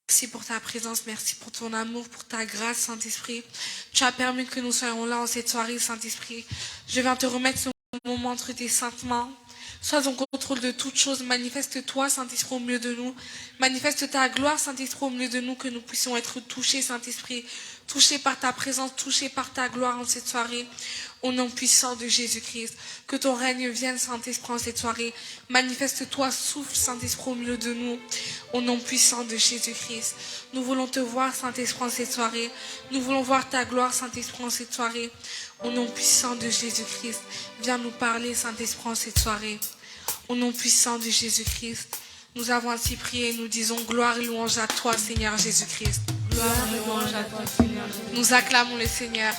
Merci pour ta présence, merci pour ton amour, pour ta grâce, Saint-Esprit. Tu as permis que nous soyons là en cette soirée, Saint-Esprit. Je viens te remettre ce moment entre tes saintes mains. Sois en contrôle de toutes choses. Manifeste-toi, Saint-Esprit, au milieu de nous. Manifeste ta gloire, Saint-Esprit, au milieu de nous, que nous puissions être touchés, Saint-Esprit. Touchés par ta présence, touchés par ta gloire en cette soirée. Au nom puissant de Jésus-Christ. Que ton règne vienne, Saint-Esprit, en cette soirée. Manifeste-toi, souffle, Saint-Esprit, au milieu de nous. Au nom puissant de Jésus-Christ. Nous voulons te voir, Saint-Esprit, en cette soirée. Nous voulons voir ta gloire, Saint-Esprit, en cette soirée. Au nom puissant de Jésus-Christ. Viens nous parler, Saint-Esprit, en cette soirée. Au nom puissant de Jésus-Christ. Nous avons ainsi prié et nous disons gloire et louange à toi, Seigneur Jésus-Christ. Gloire et louange à toi, Seigneur Jésus-Christ. Nous acclamons le Seigneur.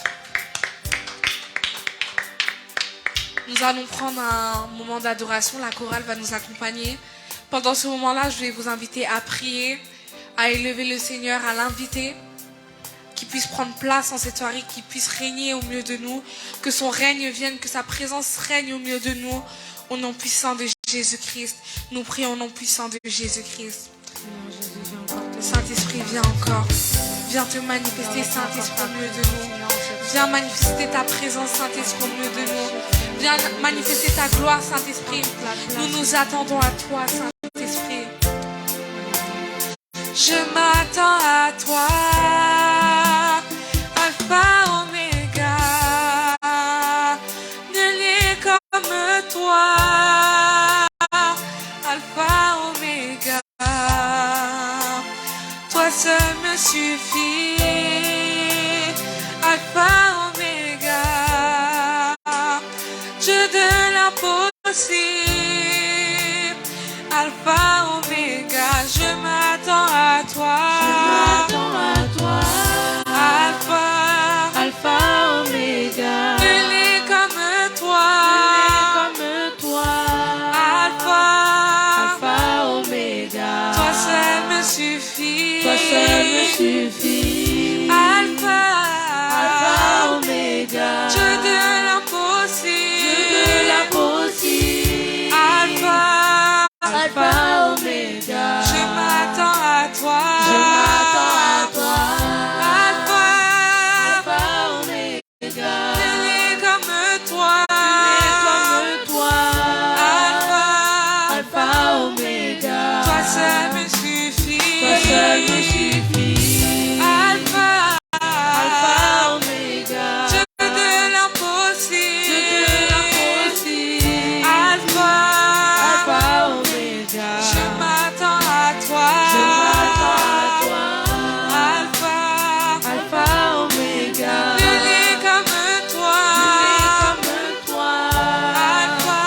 Nous allons prendre un moment d'adoration. La chorale va nous accompagner. Pendant ce moment-là, je vais vous inviter à prier, à élever le Seigneur, à l'inviter, qu'il puisse prendre place en cette soirée, qu'il puisse régner au milieu de nous, que son règne vienne, que sa présence règne au milieu de nous, au nom puissant de Jésus-Christ. Nous prions au nom puissant de Jésus-Christ. Le Saint-Esprit, viens encore. Viens te manifester, Saint-Esprit, au milieu de nous. Viens manifester ta présence, Saint-Esprit, au milieu de nous. Viens manifester ta gloire, Saint-Esprit. Nous nous attendons à toi, Saint-Esprit. Je m'attends à toi, Alpha, Oméga. Nul n'est comme toi, Alpha, Oméga. Toi seul me suffit, Alpha, Oméga. Dieu de l'impossible, Alpha, Oméga. Je m'attends à toi, Alpha, Alpha, Oméga. Nul n'est comme toi, Alpha, Alpha, Oméga. toi seul me suffit, Toi seul me suffit, Alpha, Alpha, Oméga. Dieu de l'impossible, Alpha, Alpha, Oméga. je m'attends à toi, Alpha, Alpha, Oméga. nul n'est comme toi, Alpha, Alpha, Oméga. toi seul me suffit, Toi seul me suffit, Alpha, Alpha, Oméga. Dieu de l'impossible, Alpha, Alpha, Oméga. je m'attends à toi, Alpha, Alpha, Oméga. nul n'est comme toi, Alpha, Alpha, Oméga. toi seul me suffit, Toi seul me suffit, Alpha, Alpha, Oméga. Dieu de l'impossible, Dieu de l'impossible, Alpha, Alpha, Oméga. je m'attends à toi, Attends à toi, Alpha, Alpha, Oméga. nul n'est comme toi, Alpha,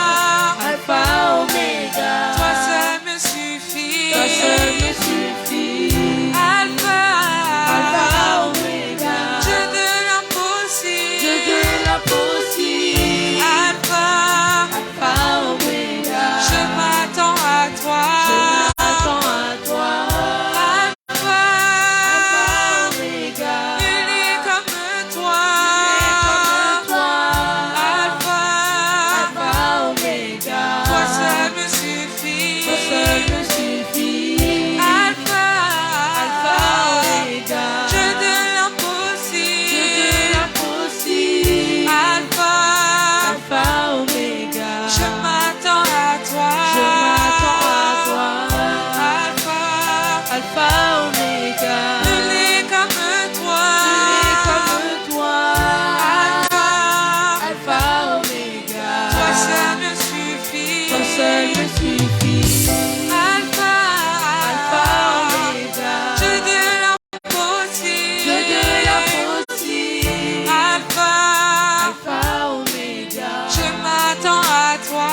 Alpha, Oméga. toi seul me suffit, Toi seul me suffit, Alpha, Alpha, Oméga. Dieu de Dieu de l'impossible, l'impossible, Alpha, Alpha, Oméga. je m'attends à toi, Je m'attends à toi, Alpha, Alpha, Oméga. nul n'est comme toi, Comme toi, Alpha, Alpha, Oméga. toi seul me suffit, Toi seul me suffit, Alpha, Oméga. Dieu de Dieu l'impossible, de l'impossible, Alpha, Alpha, Oméga. je m'attends à toi,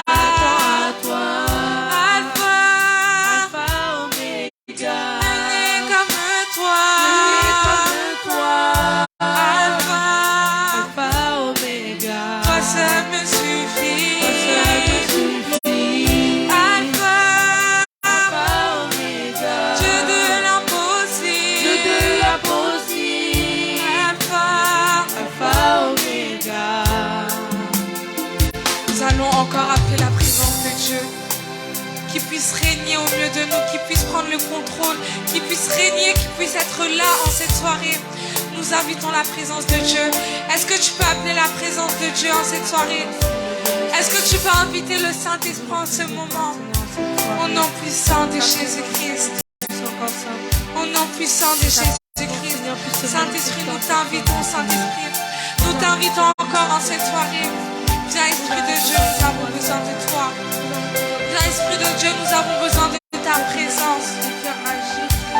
Attends à toi, Alpha, Alpha, Oméga. nul n'est comme toi, Comme toi, Alpha, Alpha, Oméga. toi seul me suffit, Toi seul me suffit, Alpha, Alpha, Oméga. Dieu de Dieu l'impossible, de l'impossible, Alpha. Alpha, Oméga. Nous allons encore appeler la présence de Dieu qui puisse régner au milieu de nous, qui puisse prendre le contrôle, qui puisse régner, qui puisse être là en cette soirée. Nous invitons la présence de Dieu. Est-ce que tu peux appeler la présence de Dieu en cette soirée? Est-ce que tu peux inviter le Saint-Esprit en ce moment? Au nom puissant de Jésus-Christ. Au nom puissant de Jésus-Christ. Saint-Esprit, nous t'invitons, Saint-Esprit. Nous t'invitons encore en cette soirée. Viens, Esprit de Dieu, nous avons besoin de toi. Viens, Esprit de Dieu, nous avons besoin de ta présence. Au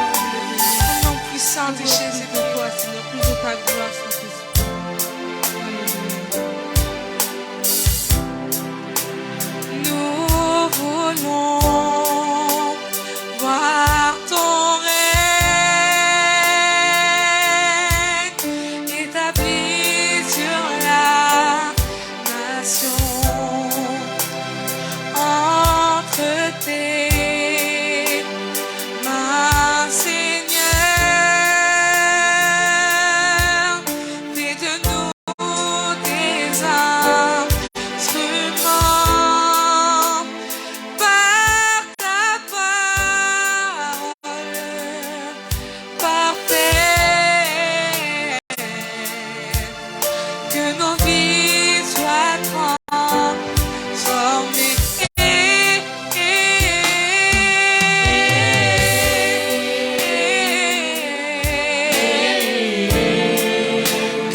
nom puissant de Jésus-Christ. Nous voulons voir ton règne établi sur la nation, entre tes mains, Seigneur, fais de nous des instruments par ta parole parfaite, que nos vies soient transformées.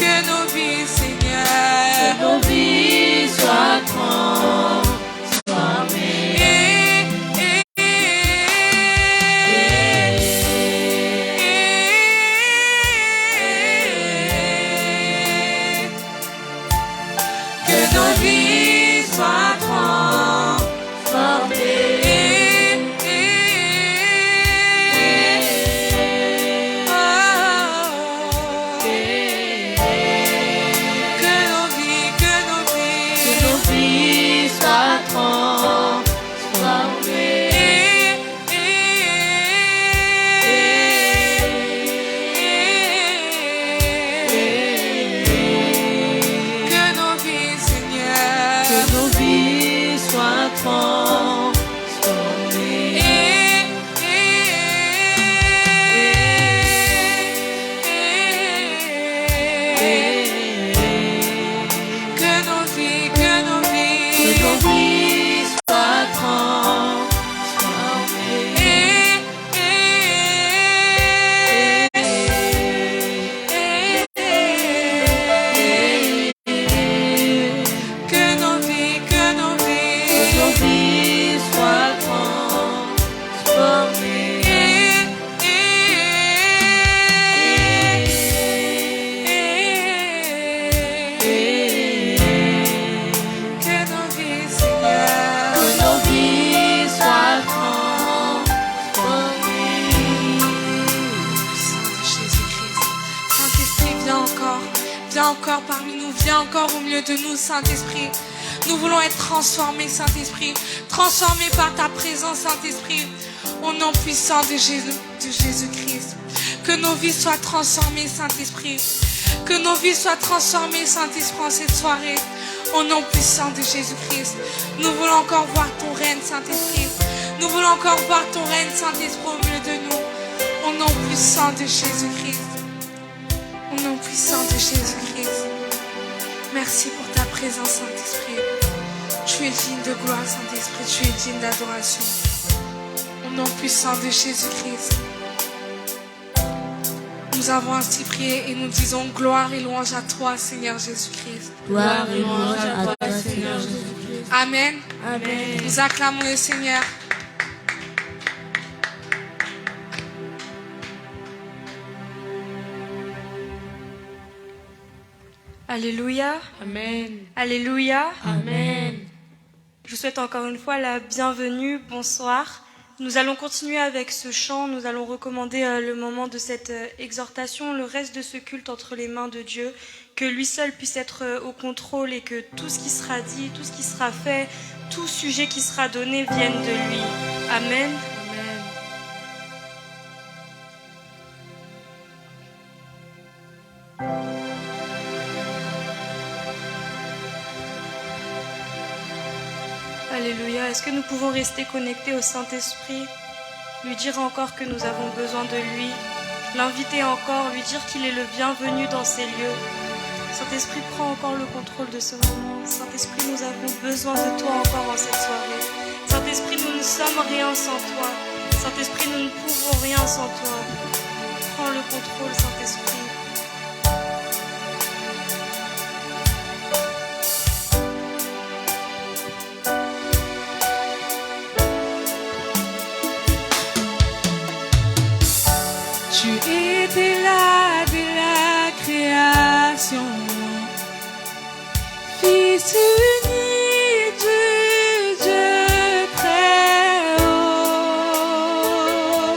Que nos vies, Seigneur, Nos vies soient que nos vies soient Viens encore parmi nous, viens encore au milieu de nous, Saint-Esprit. Nous voulons être transformés, Saint-Esprit, transformés par ta présence, Saint-Esprit, au nom puissant de Jésus-Christ. Que nos vies soient transformées, Saint-Esprit. Que nos vies soient transformées, Saint-Esprit, en cette soirée, au nom puissant de Jésus-Christ. Nous voulons encore voir ton règne, Saint-Esprit. Nous voulons encore voir ton règne, Saint-Esprit, au milieu de nous, au nom puissant de Jésus-Christ. Au nom puissant de Jésus-Christ. Merci pour ta présence, Saint-Esprit. Tu es digne de gloire, Saint-Esprit. Tu es digne d'adoration. Au nom puissant de Jésus-Christ. Nous avons ainsi prié et nous disons gloire et louange à toi, Seigneur Jésus-Christ. Gloire et louange à toi, Seigneur Jésus-Christ. Amen. Amen. Nous acclamons le Seigneur. Alléluia. Amen. Alléluia. Amen. Je vous souhaite encore une fois la bienvenue. Bonsoir. Nous allons continuer avec ce chant. Nous allons recommander le moment de cette exhortation, le reste de ce culte entre les mains de Dieu. Que lui seul puisse être au contrôle et que tout ce qui sera dit, tout ce qui sera fait, tout sujet qui sera donné vienne de lui. Amen. Alléluia. Est-ce que nous pouvons rester connectés au Saint-Esprit, lui dire encore que nous avons besoin de lui, l'inviter encore, lui dire qu'il est le bienvenu dans ces lieux. Saint-Esprit, prends encore le contrôle de ce moment. Saint-Esprit, nous avons besoin de toi encore en cette soirée. Saint-Esprit, nous ne sommes rien sans toi. Saint-Esprit, nous ne pouvons rien sans toi. Prends le contrôle, Saint-Esprit. Tu étais là dès la création, Fils uni du Dieu très haut.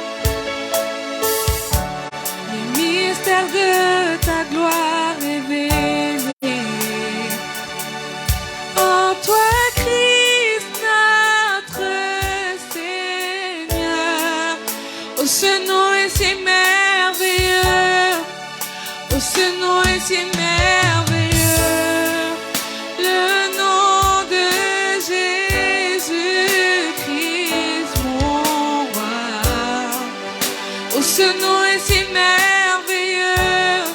Les mystères de ta gloire révélés en toi, Christ notre Seigneur. Oh, ce nom est si merveilleux, oh, ce nom est si merveilleux, le nom de Jésus-Christ, mon roi. Oh, ce nom est si merveilleux,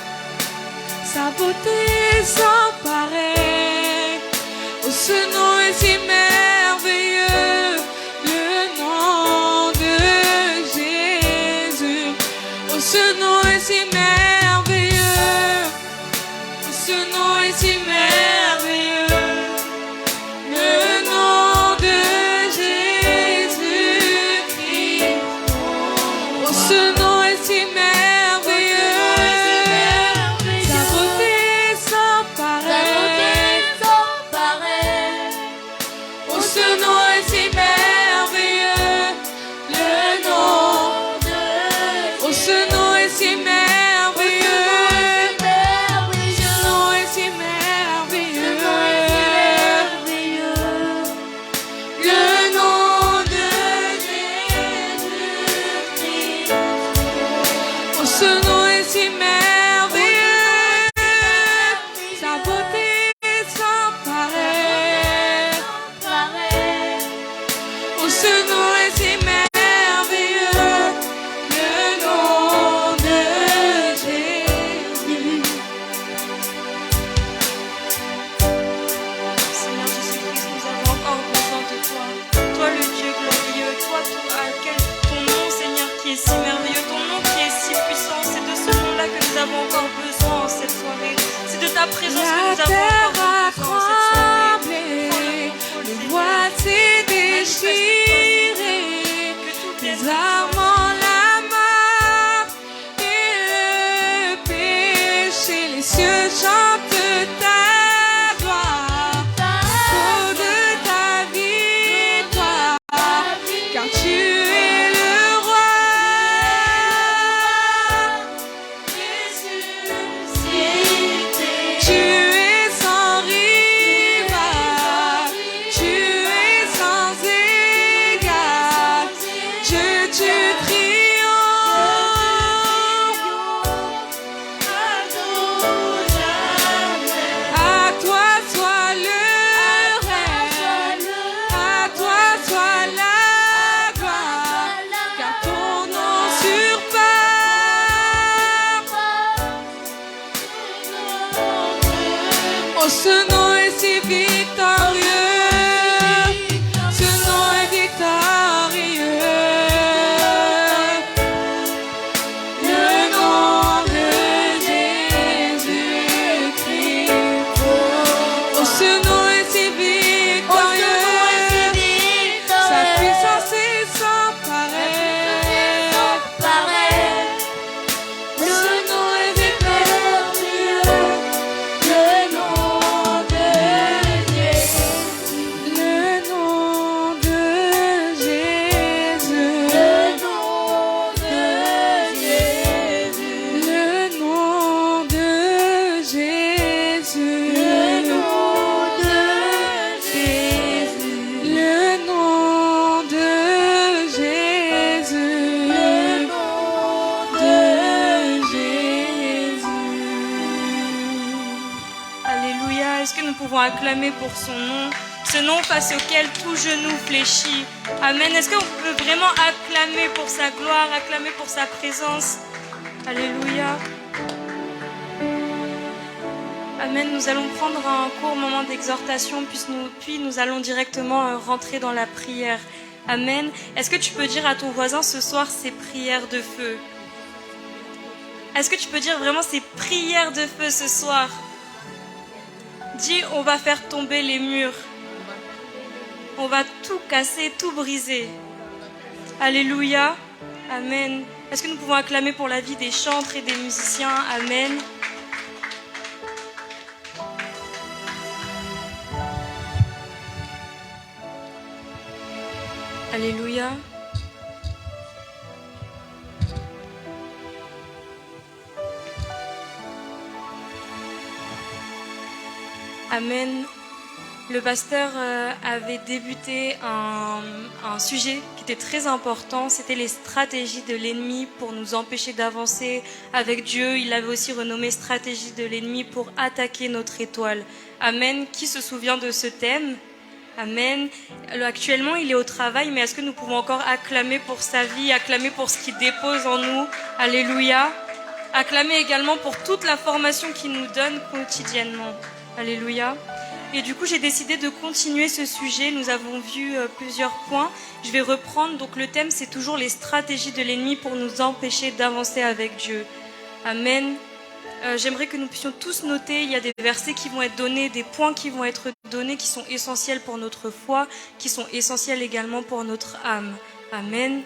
sa beauté sans pareil. Oh, ce nom est si merveilleux, le nom de Jésus. Oh, ce nom est si merveilleux, oh, ce nom est si merveilleux, le nom de Jésus-Christ. Oh, ce nom est si merveilleux, sa beauté sans pareil. Oh, ce nom est si merveilleux, le nom de... Oh, ce nom est si merveilleux, ce nom est si merveilleux, le nom de Jésus-Christ. Oh, ce nom est si merveilleux, sa beauté sans pareil. Oh, ce nom est si merveilleux, le nom de Jésus. Seigneur Jésus-Christ, nous avons encore besoin de toi. Toi, le Dieu glorieux, toi, ton nom, Seigneur, qui est si merveilleux, ton nom qui est si puissant. C'est de ce nom-là que nous avons encore besoin en cette soirée. C'est de ta présence que La nous avons terre a encore besoin en cette soirée. tremblé, Prends le le contrôle, voile s'est Manifeste-toi, déchiré, Seigneur. Que tout les vienne armes en la mort et le péché. Les cieux chantent ta gloire, au de ta victoire, car tu es le roi. Tu es sans rival, tu es sans égal, Dieu, tu triomphes. À toi soit le règne, à toi soit la gloire, car ton nom surpasse. Oh, ce nom est si victorieux, ce nom est victorieux, le nom de Jésus-Christ. Oh, ce nom est si victorieux, sa puissance est sans pareil. Ce nom est victorieux, le nom de Jésus, le nom de Jésus, le nom de Jésus, le nom de Jésus, le nom de Jésus, le nom de Jésus, le nom de Jésus. Alléluia. Est-ce que nous pouvons acclamer pour son nom? ce nom face auquel tout genou fléchit. Amen. Est-ce qu'on peut vraiment acclamer pour sa gloire, acclamer pour sa présence? Alléluia. Amen. Nous allons prendre un court moment d'exhortation, puis nous allons directement rentrer dans la prière. Amen. Est-ce que tu peux dire à ton voisin ce soir ces prières de feu? Est-ce que tu peux dire vraiment ces prières de feu ce soir? Dis, on va faire tomber les murs. On va tout casser, tout briser. Alléluia. Amen. Est-ce que nous pouvons acclamer pour la vie des chantres et des musiciens? Amen. Alléluia. Amen. Le pasteur avait débuté un sujet qui était très important, c'était les stratégies de l'ennemi pour nous empêcher d'avancer avec Dieu. Il l'avait aussi renommé stratégie de l'ennemi pour attaquer notre étoile. Amen. Qui se souvient de ce thème? Amen. Actuellement, il est au travail, mais est-ce que nous pouvons encore acclamer pour sa vie, acclamer pour ce qu'il dépose en nous? Alléluia. Acclamer également pour toute la formation qu'il nous donne quotidiennement. Alléluia. Et du coup, j'ai décidé de continuer ce sujet. Nous avons vu plusieurs points. Je vais reprendre. Donc, le thème, c'est toujours les stratégies de l'ennemi pour nous empêcher d'avancer avec Dieu. Amen. J'aimerais que nous puissions tous noter, il y a des versets qui vont être donnés, des points qui vont être donnés, qui sont essentiels pour notre foi, qui sont essentiels également pour notre âme. Amen.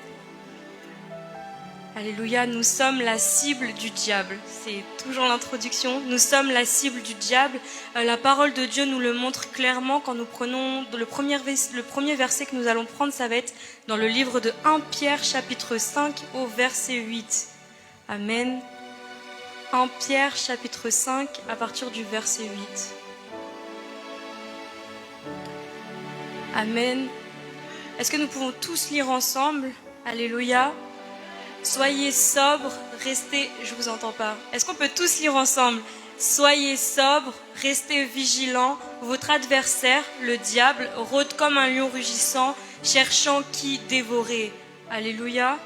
Alléluia, nous sommes la cible du diable. C'est toujours l'introduction. Nous sommes la cible du diable. La parole de Dieu nous le montre clairement quand nous prenons le premier verset que nous allons prendre, ça va être dans le livre de 1 Pierre chapitre 5 au verset 8. Amen. 1 Pierre chapitre 5 à partir du verset 8. Amen. Est-ce que nous pouvons tous lire ensemble? Alléluia. Soyez sobres, restez... Je vous entends pas. Est-ce qu'on peut tous lire ensemble? Soyez sobres, restez vigilants. Votre adversaire, le diable, rôde comme un lion rugissant, cherchant qui dévorer. Alléluia.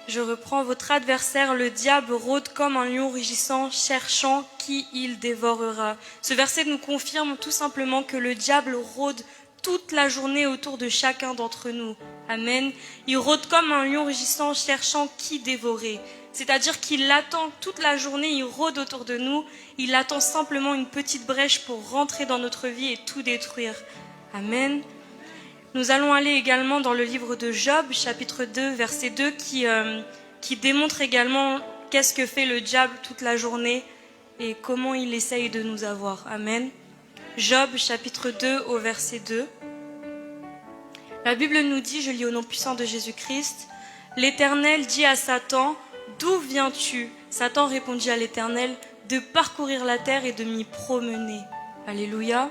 Je reprends. Votre adversaire, le diable, rôde comme un lion rugissant, cherchant qui il dévorera. Ce verset nous confirme tout simplement que le diable rôde toute la journée autour de chacun d'entre nous. Amen. Il rôde comme un lion rugissant, cherchant qui dévorer. C'est-à-dire qu'il attend toute la journée, il rôde autour de nous. Il attend simplement une petite brèche pour rentrer dans notre vie et tout détruire. Amen. Nous allons aller également dans le livre de Job, chapitre 2, verset 2, qui démontre également qu'est-ce que fait le diable toute la journée et comment il essaye de nous avoir. Amen. Job, chapitre 2, au verset 2. La Bible nous dit, je lis au nom puissant de Jésus-Christ, « L'Éternel dit à Satan, « D'où viens-tu » Satan répondit à l'Éternel, « De parcourir la terre et de m'y promener. » Alléluia.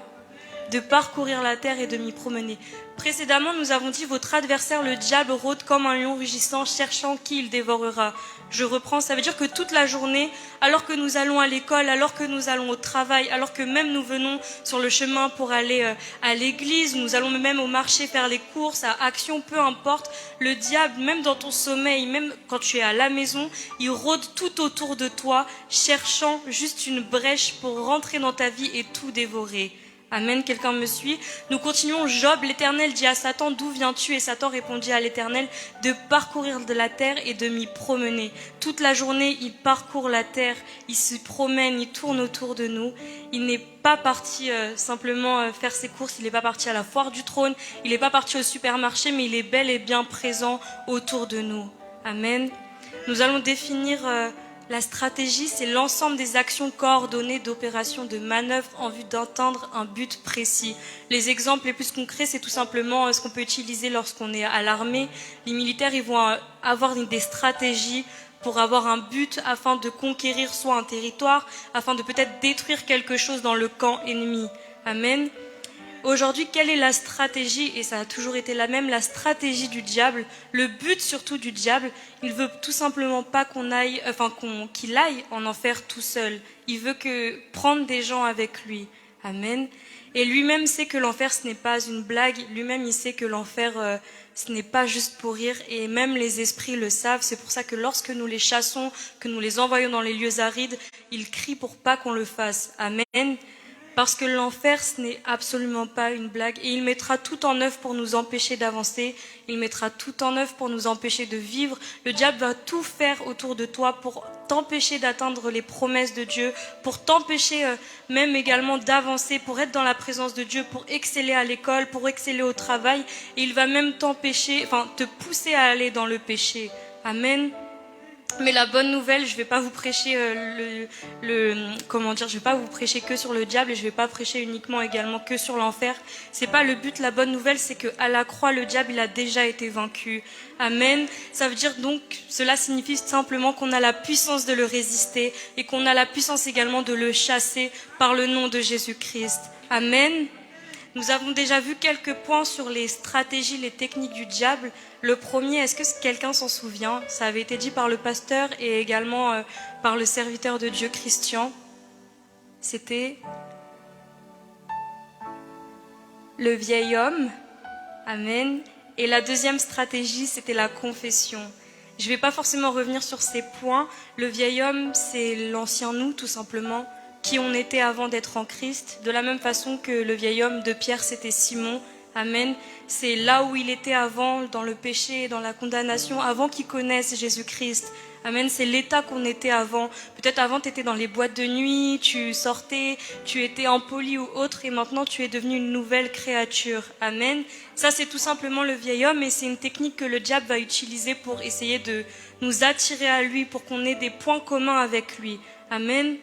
De parcourir la terre et de m'y promener. Précédemment, nous avons dit, votre adversaire, le diable, rôde comme un lion rugissant, cherchant qui il dévorera. Je reprends, ça veut dire que toute la journée, alors que nous allons à l'école, alors que nous allons au travail, alors que même nous venons sur le chemin pour aller à l'église, nous allons même au marché faire les courses, à Action, peu importe, le diable, même dans ton sommeil, même quand tu es à la maison, il rôde tout autour de toi, cherchant juste une brèche pour rentrer dans ta vie et tout dévorer. Amen, quelqu'un me suit. Nous continuons. Job, l'Éternel dit à Satan, d'où viens-tu? Et Satan répondit à l'Éternel, de parcourir de la terre et de m'y promener. Toute la journée, il parcourt la terre, il se promène, il tourne autour de nous. Il n'est pas parti simplement faire ses courses, il n'est pas parti à la foire du trône, il n'est pas parti au supermarché, mais il est bel et bien présent autour de nous. Amen. Nous allons définir... La stratégie, c'est l'ensemble des actions coordonnées d'opérations, de manœuvres en vue d'atteindre un but précis. Les exemples les plus concrets, c'est tout simplement ce qu'on peut utiliser lorsqu'on est à l'armée. Les militaires, ils vont avoir des stratégies pour avoir un but afin de conquérir soit un territoire, afin de peut-être détruire quelque chose dans le camp ennemi. Amen. Aujourd'hui, quelle est la stratégie? Et ça a toujours été la même, la stratégie du diable. Le but surtout du diable, il veut tout simplement pas qu'il aille en enfer tout seul. Il veut prendre des gens avec lui. Amen. Et lui-même sait que l'enfer, ce n'est pas une blague. Lui-même, il sait que l'enfer, ce n'est pas juste pour rire. Et même les esprits le savent. C'est pour ça que lorsque nous les chassons, que nous les envoyons dans les lieux arides, ils crient pour pas qu'on le fasse. Amen. Parce que l'enfer, ce n'est absolument pas une blague. Et il mettra tout en œuvre pour nous empêcher d'avancer. Il mettra tout en œuvre pour nous empêcher de vivre. Le diable va tout faire autour de toi pour t'empêcher d'atteindre les promesses de Dieu, pour t'empêcher même également d'avancer, pour être dans la présence de Dieu, pour exceller à l'école, pour exceller au travail. Et il va même t'empêcher, te pousser à aller dans le péché. Amen. Mais la bonne nouvelle, je vais pas vous prêcher je vais pas vous prêcher que sur le diable et je vais pas prêcher uniquement également que sur l'enfer. C'est pas le but. La bonne nouvelle, c'est que à la croix, le diable, il a déjà été vaincu. Amen. Ça veut dire donc, cela signifie simplement qu'on a la puissance de le résister et qu'on a la puissance également de le chasser par le nom de Jésus-Christ. Amen. Nous avons déjà vu quelques points sur les stratégies, les techniques du diable. Le premier, est-ce que quelqu'un s'en souvient? Ça avait été dit par le pasteur et également par le serviteur de Dieu Christian. C'était le vieil homme. Amen. Et la deuxième stratégie, c'était la confession. Je ne vais pas forcément revenir sur ces points. Le vieil homme, c'est l'ancien nous, tout simplement, qui on était avant d'être en Christ. De la même façon que le vieil homme de Pierre, c'était Simon. Amen. C'est là où il était avant, dans le péché, dans la condamnation, avant qu'il connaisse Jésus-Christ. Amen. C'est l'état qu'on était avant. Peut-être avant, tu étais dans les boîtes de nuit, tu sortais, tu étais impoli ou autre, et maintenant, tu es devenu une nouvelle créature. Amen. Ça, c'est tout simplement le vieil homme, et c'est une technique que le diable va utiliser pour essayer de nous attirer à lui, pour qu'on ait des points communs avec lui. Amen.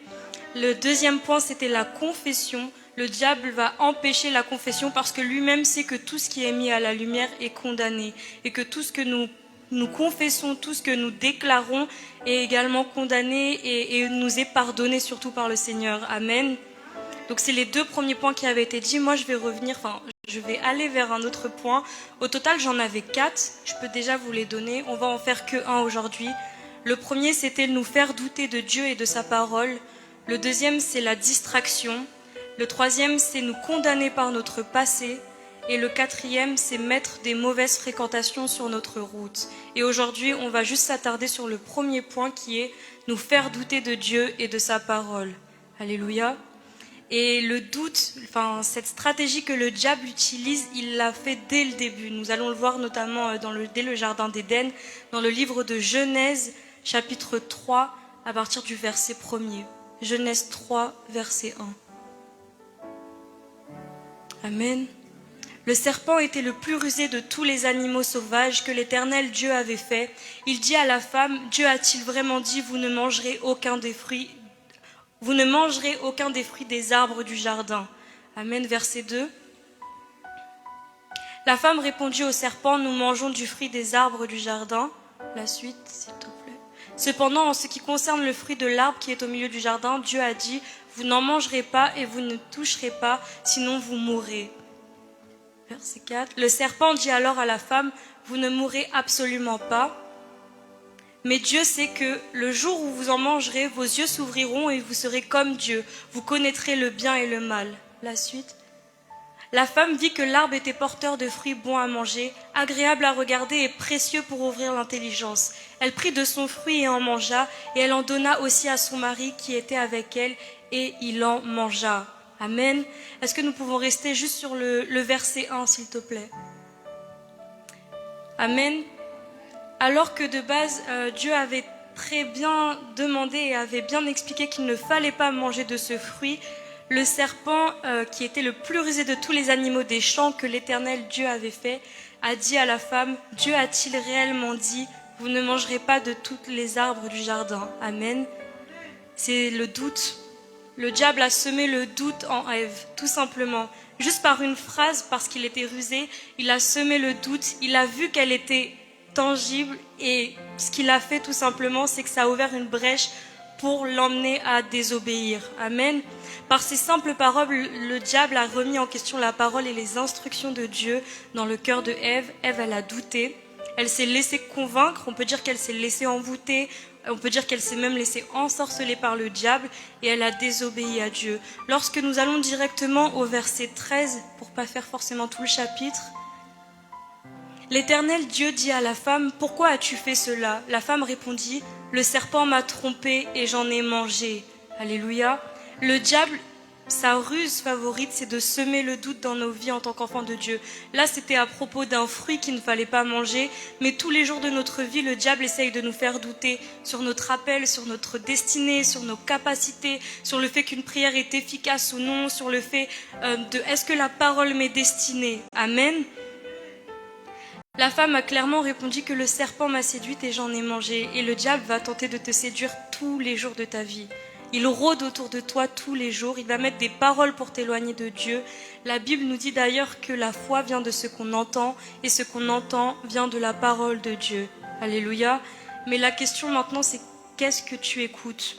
Le deuxième point, c'était la confession. Le diable va empêcher la confession parce que lui-même sait que tout ce qui est mis à la lumière est condamné et que tout ce que nous confessons, tout ce que nous déclarons est également condamné et nous est pardonné surtout par le Seigneur. Amen. Donc c'est les deux premiers points qui avaient été dits. Moi je vais aller vers un autre point. Au total j'en avais 4, je peux déjà vous les donner. On va en faire que un aujourd'hui. Le premier c'était nous faire douter de Dieu et de sa parole. Le deuxième, c'est la distraction. Le troisième, c'est nous condamner par notre passé. Et le quatrième, c'est mettre des mauvaises fréquentations sur notre route. Et aujourd'hui, on va juste s'attarder sur le premier point qui est nous faire douter de Dieu et de sa parole. Alléluia. Et le doute, cette stratégie que le diable utilise, il l'a fait dès le début. Nous allons le voir notamment dès le jardin d'Éden, dans le livre de Genèse, chapitre 3, à partir du verset 1er. Genèse 3, verset 1. Amen. Le serpent était le plus rusé de tous les animaux sauvages que l'Éternel Dieu avait fait. Il dit à la femme, Dieu a-t-il vraiment dit, vous ne mangerez aucun des fruits des arbres du jardin. Amen. Verset 2. La femme répondit au serpent, nous mangeons du fruit des arbres du jardin. La suite, s'il te plaît. Cependant, en ce qui concerne le fruit de l'arbre qui est au milieu du jardin, Dieu a dit, vous n'en mangerez pas et vous ne toucherez pas, sinon vous mourrez. Verset 4. Le serpent dit alors à la femme, vous ne mourrez absolument pas. Mais Dieu sait que le jour où vous en mangerez, vos yeux s'ouvriront et vous serez comme Dieu. Vous connaîtrez le bien et le mal. La suite. La femme vit que l'arbre était porteur de fruits bons à manger, agréable à regarder et précieux pour ouvrir l'intelligence. Elle prit de son fruit et en mangea, et elle en donna aussi à son mari qui était avec elle, et il en mangea. Amen. Est-ce que nous pouvons rester juste sur le verset 1, s'il te plaît? Amen. Alors que de base, Dieu avait très bien demandé et avait bien expliqué qu'il ne fallait pas manger de ce fruit, le serpent, qui était le plus rusé de tous les animaux des champs que l'Éternel Dieu avait fait, a dit à la femme, Dieu a-t-il réellement dit, vous ne mangerez pas de tous les arbres du jardin? Amen. C'est le doute. Le diable a semé le doute en Ève, tout simplement. Juste par une phrase, parce qu'il était rusé, il a semé le doute, il a vu qu'elle était tangible et ce qu'il a fait tout simplement, c'est que ça a ouvert une brèche pour l'emmener à désobéir. Amen. Par ces simples paroles, le diable a remis en question la parole et les instructions de Dieu dans le cœur de Ève. Ève, elle a douté. Elle s'est laissée convaincre. On peut dire qu'elle s'est laissée envoûter On peut dire qu'elle s'est même laissée ensorceler par le diable et elle a désobéi à Dieu. Lorsque nous allons directement au verset 13, pour pas faire forcément tout le chapitre, l'Éternel Dieu dit à la femme, « Pourquoi as-tu fait cela ?» La femme répondit, « Le serpent m'a trompé et j'en ai mangé. » Alléluia. Le diable, sa ruse favorite, c'est de semer le doute dans nos vies en tant qu'enfants de Dieu. Là, c'était à propos d'un fruit qu'il ne fallait pas manger, mais tous les jours de notre vie, le diable essaye de nous faire douter sur notre appel, sur notre destinée, sur nos capacités, sur le fait qu'une prière est efficace ou non, sur le fait de est-ce que la parole m'est destinée. Amen. La femme a clairement répondu que le serpent m'a séduite et j'en ai mangé. Et le diable va tenter de te séduire tous les jours de ta vie. Il rôde autour de toi tous les jours. Il va mettre des paroles pour t'éloigner de Dieu. La Bible nous dit d'ailleurs que la foi vient de ce qu'on entend et ce qu'on entend vient de la parole de Dieu. Alléluia. Mais la question maintenant, c'est qu'est-ce que tu écoutes ?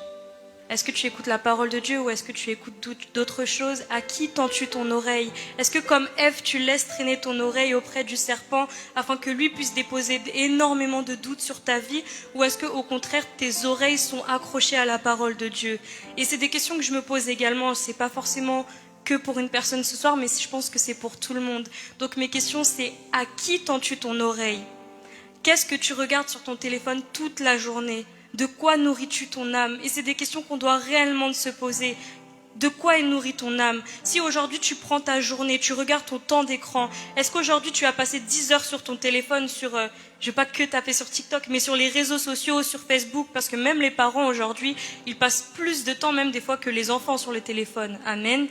Est-ce que tu écoutes la parole de Dieu ou est-ce que tu écoutes d'autres choses? À qui tends-tu ton oreille? Est-ce que comme Ève, tu laisses traîner ton oreille auprès du serpent afin que lui puisse déposer énormément de doutes sur ta vie? Ou est-ce que au contraire, tes oreilles sont accrochées à la parole de Dieu? Et c'est des questions que je me pose également. C'est pas forcément que pour une personne ce soir, mais je pense que c'est pour tout le monde. Donc mes questions, c'est à qui tends-tu ton oreille? Qu'est-ce que tu regardes sur ton téléphone toute la journée? De quoi nourris-tu ton âme? Et c'est des questions qu'on doit réellement se poser. De quoi est nourrie ton âme? Si aujourd'hui tu prends ta journée, tu regardes ton temps d'écran, est-ce qu'aujourd'hui tu as passé 10 heures sur ton téléphone, sur, je vais pas que taper sur TikTok, mais sur les réseaux sociaux, sur Facebook, parce que même les parents aujourd'hui, ils passent plus de temps même des fois que les enfants sur le téléphone. Amen.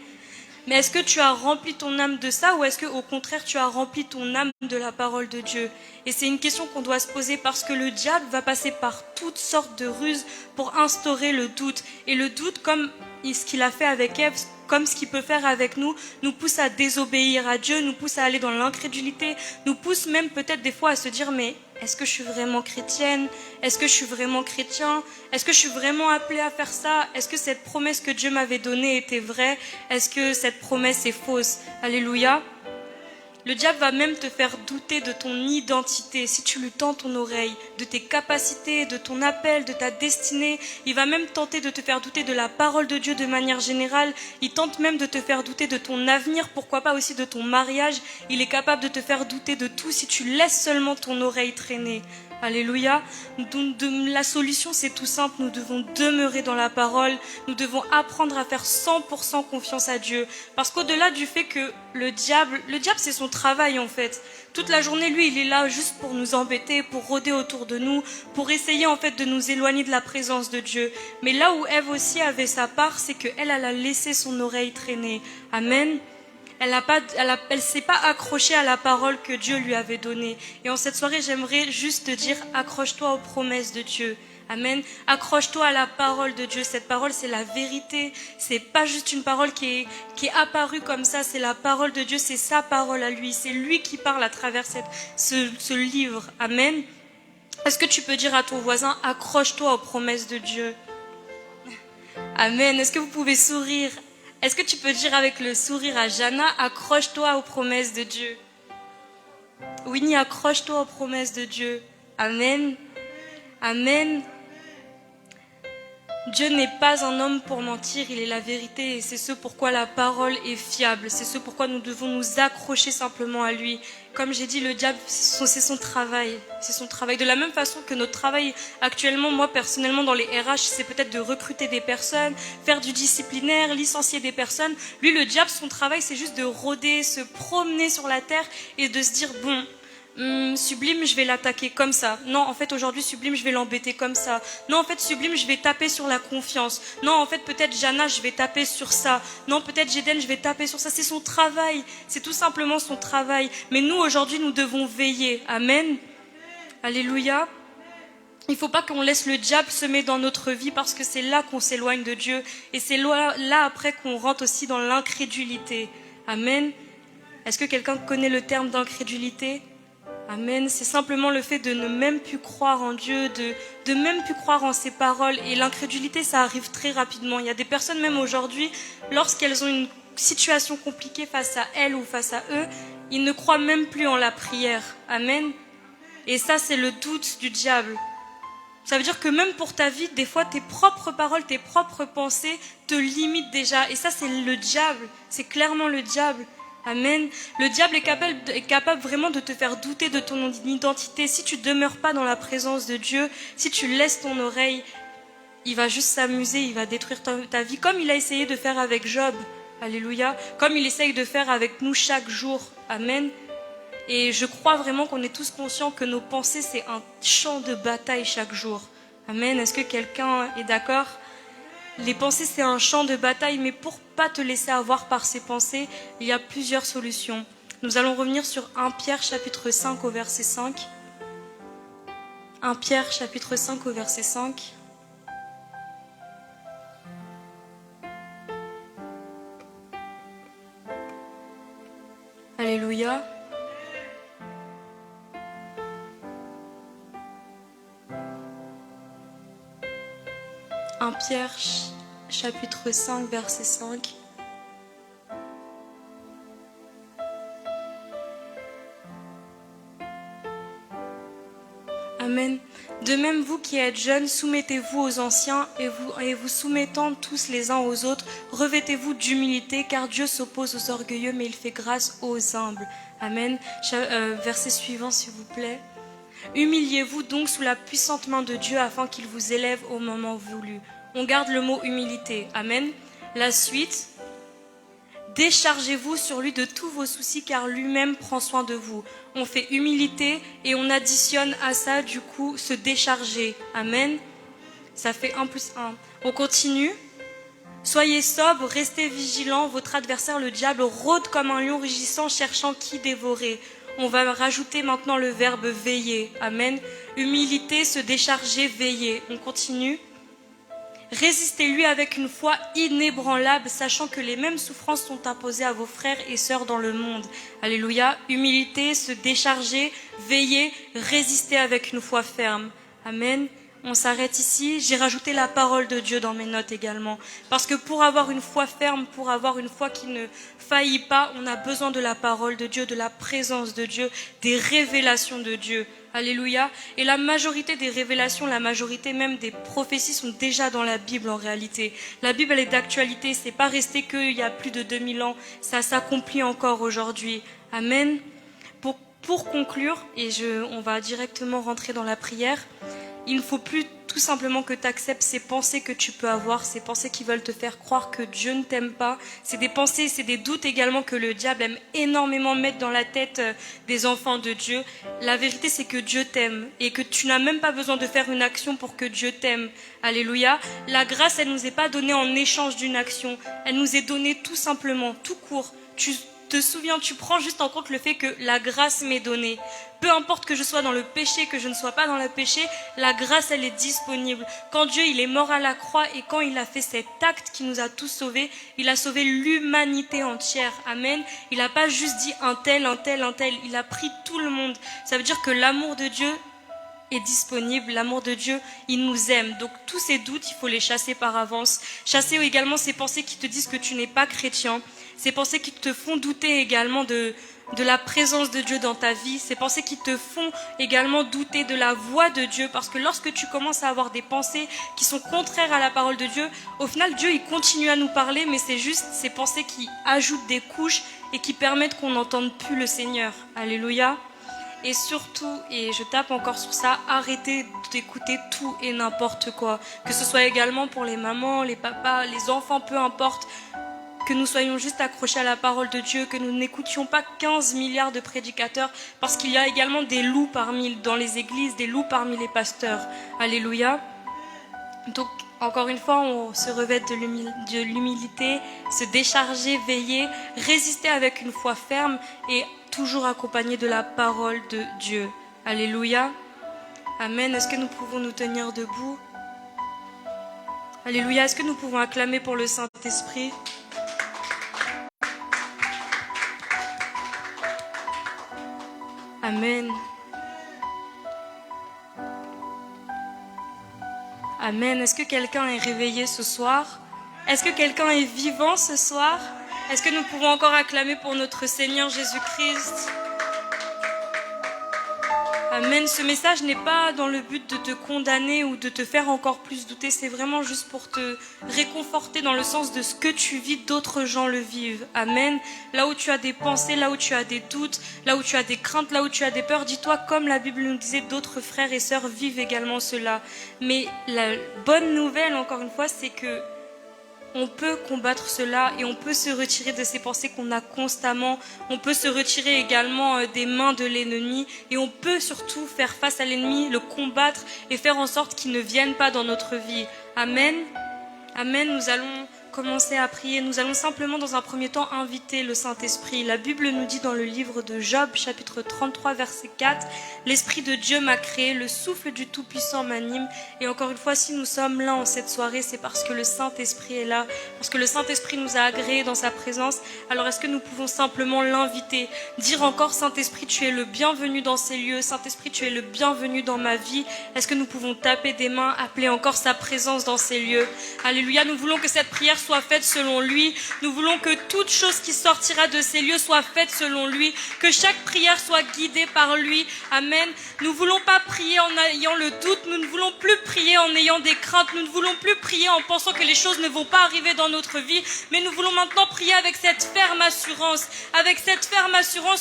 Mais est-ce que tu as rempli ton âme de ça ou est-ce que au contraire tu as rempli ton âme de la parole de Dieu? Et c'est une question qu'on doit se poser parce que le diable va passer par toutes sortes de ruses pour instaurer le doute. Et le doute, comme ce qu'il a fait avec Ève, comme ce qu'il peut faire avec nous pousse à désobéir à Dieu, nous pousse à aller dans l'incrédulité, nous pousse même peut-être des fois à se dire mais est-ce que je suis vraiment chrétienne? Est-ce que je suis vraiment chrétien? Est-ce que je suis vraiment appelée à faire ça? Est-ce que cette promesse que Dieu m'avait donnée était vraie? Est-ce que cette promesse est fausse? Alléluia. Le diable va même te faire douter de ton identité si tu lui tends ton oreille, de tes capacités, de ton appel, de ta destinée. Il va même tenter de te faire douter de la parole de Dieu de manière générale. Il tente même de te faire douter de ton avenir, pourquoi pas aussi de ton mariage. Il est capable de te faire douter de tout si tu laisses seulement ton oreille traîner. Alléluia. La solution, c'est tout simple. Nous devons demeurer dans la parole. Nous devons apprendre à faire 100% confiance à Dieu. Parce qu'au-delà du fait que le diable, c'est son travail en fait. Toute la journée, lui, il est là juste pour nous embêter, pour rôder autour de nous, pour essayer en fait de nous éloigner de la présence de Dieu. Mais là où Ève aussi avait sa part, c'est qu'elle a laissé son oreille traîner. Amen. Elle s'est pas accrochée à la parole que Dieu lui avait donnée. Et en cette soirée, j'aimerais juste te dire, accroche-toi aux promesses de Dieu. Amen. Accroche-toi à la parole de Dieu. Cette parole, c'est la vérité. C'est pas juste une parole qui est apparue comme ça. C'est la parole de Dieu. C'est sa parole à lui. C'est lui qui parle à travers ce livre. Amen. Est-ce que tu peux dire à ton voisin, accroche-toi aux promesses de Dieu? Amen. Est-ce que vous pouvez sourire? Est-ce que tu peux dire avec le sourire à Jana, accroche-toi aux promesses de Dieu? Winnie, accroche-toi aux promesses de Dieu. Amen. Amen. Dieu n'est pas un homme pour mentir, il est la vérité et c'est ce pourquoi la parole est fiable. C'est ce pourquoi nous devons nous accrocher simplement à lui. Comme j'ai dit, le diable, c'est son travail. C'est son travail. De la même façon que notre travail actuellement, moi personnellement dans les RH, c'est peut-être de recruter des personnes, faire du disciplinaire, licencier des personnes. Lui, le diable, son travail, c'est juste de rôder, se promener sur la terre et de se dire, bon, Sublime, je vais l'attaquer comme ça. Non, en fait, aujourd'hui, Sublime, je vais l'embêter comme ça. Non, en fait, Sublime, je vais taper sur la confiance. Non, en fait, peut-être Jana, je vais taper sur ça. Non, peut-être Jéden, je vais taper sur ça. C'est son travail. C'est tout simplement son travail. Mais nous, aujourd'hui, nous devons veiller. Amen. Alléluia. Il ne faut pas qu'on laisse le diable semer dans notre vie parce que c'est là qu'on s'éloigne de Dieu. Et c'est là après qu'on rentre aussi dans l'incrédulité. Amen. Est-ce que quelqu'un connaît le terme d'incrédulité? Amen. C'est simplement le fait de ne même plus croire en Dieu, de même plus croire en ses paroles. Et l'incrédulité, ça arrive très rapidement. Il y a des personnes même aujourd'hui, lorsqu'elles ont une situation compliquée face à elles ou face à eux, ils ne croient même plus en la prière. Amen. Et ça, c'est le doute du diable. Ça veut dire que même pour ta vie, des fois, tes propres paroles, tes propres pensées te limitent déjà. Et ça, c'est le diable. C'est clairement le diable. Amen. Le diable est capable vraiment de te faire douter de ton identité. Si tu demeures pas dans la présence de Dieu, si tu laisses ton oreille, il va juste s'amuser, il va détruire ta vie, comme il a essayé de faire avec Job. Alléluia. Comme il essaye de faire avec nous chaque jour. Amen. Et je crois vraiment qu'on est tous conscients que nos pensées, c'est un champ de bataille chaque jour. Amen. Est-ce que quelqu'un est d'accord? Les pensées, c'est un champ de bataille, mais pour pas te laisser avoir par ces pensées, il y a plusieurs solutions. Nous allons revenir sur 1 Pierre chapitre 5 au verset 5. 1 Pierre chapitre 5 au verset 5. Alléluia. Pierre chapitre 5 verset 5. Amen. De même, vous qui êtes jeunes, soumettez-vous aux anciens et vous soumettant tous les uns aux autres, revêtez-vous d'humilité, car Dieu s'oppose aux orgueilleux, mais il fait grâce aux humbles. Amen. Verset suivant, s'il vous plaît. Humiliez-vous donc sous la puissante main de Dieu afin qu'il vous élève au moment voulu. On garde le mot humilité. Amen. La suite. Déchargez-vous sur lui de tous vos soucis car lui-même prend soin de vous. On fait humilité et on additionne à ça du coup se décharger. Amen. Ça fait 1 plus 1. On continue. Soyez sobres, restez vigilants. Votre adversaire le diable rôde comme un lion rugissant cherchant qui dévorer. On va rajouter maintenant le verbe veiller. Amen. Humilité, se décharger, veiller. On continue. Résistez-lui avec une foi inébranlable, sachant que les mêmes souffrances sont imposées à vos frères et sœurs dans le monde. Alléluia. Humilité, se décharger, veiller, résister avec une foi ferme. Amen. On s'arrête ici. J'ai rajouté la parole de Dieu dans mes notes également. Parce que pour avoir une foi ferme, pour avoir une foi qui ne faillit pas, on a besoin de la parole de Dieu, de la présence de Dieu, des révélations de Dieu. Alléluia. Et la majorité des révélations, la majorité même des prophéties sont déjà dans la Bible en réalité. La Bible, elle est d'actualité. C'est pas resté qu'il y a plus de 2000 ans. Ça s'accomplit encore aujourd'hui. Amen. Pour conclure, et on va directement rentrer dans la prière, il ne faut plus tout simplement que tu acceptes ces pensées que tu peux avoir, ces pensées qui veulent te faire croire que Dieu ne t'aime pas. C'est des pensées, c'est des doutes également que le diable aime énormément mettre dans la tête des enfants de Dieu. La vérité, c'est que Dieu t'aime et que tu n'as même pas besoin de faire une action pour que Dieu t'aime. Alléluia. La grâce, elle nous est pas donnée en échange d'une action. Elle nous est donnée tout simplement, tout court. Tu te souviens, tu prends juste en compte le fait que la grâce m'est donnée. Peu importe que je sois dans le péché, que je ne sois pas dans le péché, la grâce, elle est disponible. Quand Dieu, il est mort à la croix et quand il a fait cet acte qui nous a tous sauvés, il a sauvé l'humanité entière. Amen. Il n'a pas juste dit un tel. Il a pris tout le monde. Ça veut dire que l'amour de Dieu est disponible. L'amour de Dieu, il nous aime. Donc tous ces doutes, il faut les chasser par avance. Chasser également ces pensées qui te disent que tu n'es pas chrétien. Ces pensées qui te font douter également de la présence de Dieu dans ta vie, ces pensées qui te font également douter de la voix de Dieu, parce que lorsque tu commences à avoir des pensées qui sont contraires à la parole de Dieu, au final Dieu il continue à nous parler, mais c'est juste ces pensées qui ajoutent des couches et qui permettent qu'on n'entende plus le Seigneur. Alléluia. Et surtout, et je tape encore sur ça, arrêtez d'écouter tout et n'importe quoi, que ce soit également pour les mamans, les papas, les enfants, peu importe. Que nous soyons juste accrochés à la parole de Dieu, que nous n'écoutions pas 15 milliards de prédicateurs, parce qu'il y a également des loups dans les églises, des loups parmi les pasteurs. Alléluia. Donc, encore une fois, on se revêt de l'humilité, se décharger, veiller, résister avec une foi ferme et toujours accompagné de la parole de Dieu. Alléluia. Amen. Est-ce que nous pouvons nous tenir debout? Alléluia. Est-ce que nous pouvons acclamer pour le Saint-Esprit? Amen. Amen. Est-ce que quelqu'un est réveillé ce soir? Est-ce que quelqu'un est vivant ce soir? Est-ce que nous pouvons encore acclamer pour notre Seigneur Jésus-Christ? Amen. Ce message n'est pas dans le but de te condamner ou de te faire encore plus douter. C'est vraiment juste pour te réconforter dans le sens de ce que tu vis, d'autres gens le vivent. Amen. Là où tu as des pensées, là où tu as des doutes, là où tu as des craintes, là où tu as des peurs, dis-toi, comme la Bible nous disait, d'autres frères et sœurs vivent également cela. Mais la bonne nouvelle, encore une fois, c'est que on peut combattre cela et on peut se retirer de ces pensées qu'on a constamment. On peut se retirer également des mains de l'ennemi et on peut surtout faire face à l'ennemi, le combattre et faire en sorte qu'il ne vienne pas dans notre vie. Amen. Amen. Nous allons commencer à prier. Nous allons simplement dans un premier temps inviter le Saint-Esprit. La Bible nous dit dans le livre de Job, chapitre 33, verset 4, « L'Esprit de Dieu m'a créé, le souffle du Tout-Puissant m'anime. » Et encore une fois, si nous sommes là en cette soirée, c'est parce que le Saint-Esprit est là, parce que le Saint-Esprit nous a agréés dans sa présence. Alors est-ce que nous pouvons simplement l'inviter, dire encore, « Saint-Esprit, tu es le bienvenu dans ces lieux. Saint-Esprit, tu es le bienvenu dans ma vie. » Est-ce que nous pouvons taper des mains, appeler encore sa présence dans ces lieux? Alléluia, nous voulons que cette prière soit faite selon lui. Nous voulons que toute chose qui sortira de ces lieux soit faite selon lui, que chaque prière soit guidée par lui. Amen. Nous ne voulons pas prier en ayant le doute, nous ne voulons plus prier en ayant des craintes, nous ne voulons plus prier en pensant que les choses ne vont pas arriver dans notre vie, mais nous voulons maintenant prier avec cette ferme assurance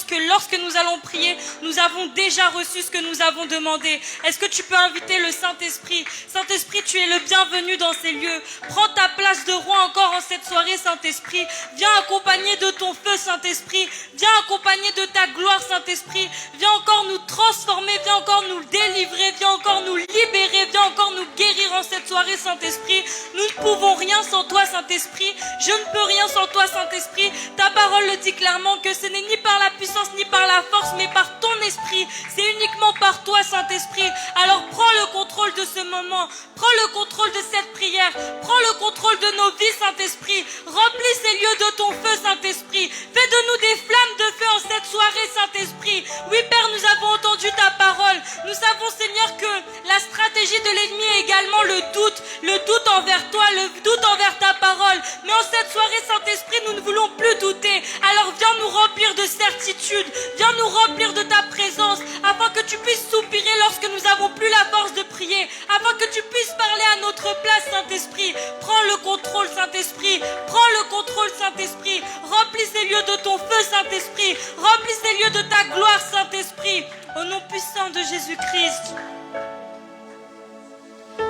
que lorsque nous allons prier, nous avons déjà reçu ce que nous avons demandé. Est-ce que tu peux inviter le Saint-Esprit? Saint-Esprit, tu es le bienvenu dans ces lieux. Prends ta place de roi encore en cette soirée, Saint-Esprit. Viens accompagner de ton feu, Saint-Esprit. Viens accompagner de ta gloire, Saint-Esprit. Viens encore nous transformer, viens encore nous délivrer, viens encore nous libérer, viens encore nous guérir en cette soirée, Saint-Esprit. Nous ne pouvons rien sans toi, Saint-Esprit. Je ne peux rien sans toi, Saint-Esprit. Ta parole le dit clairement que ce n'est ni par la puissance ni par la force, mais par ton esprit. C'est uniquement par toi, Saint-Esprit. Alors prends le contrôle de ce moment. Prends le contrôle de cette prière. Prends le contrôle de nos vies, Saint-Esprit. Remplis ces lieux de ton feu, Saint-Esprit. Fais de nous des flammes de feu en cette soirée, Saint-Esprit. Oui, Père, nous avons entendu ta parole. Nous savons, Seigneur, que la stratégie de l'ennemi est également le doute envers toi, le doute envers ta parole. Mais en cette soirée, Saint-Esprit, nous ne voulons plus douter. Alors viens nous remplir de certitude. Viens nous remplir de ta présence, afin que tu puisses soupirer lorsque nous n'avons plus la force de prier, afin que tu puisses parler à notre place, Saint-Esprit. Prends le contrôle, Saint-Esprit. Prends le contrôle, Saint-Esprit. Remplis ces lieux de ton feu, Saint-Esprit. Remplis ces lieux de ta gloire, Saint-Esprit. Au nom puissant de Jésus-Christ.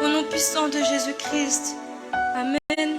Au nom puissant de Jésus-Christ. Amen.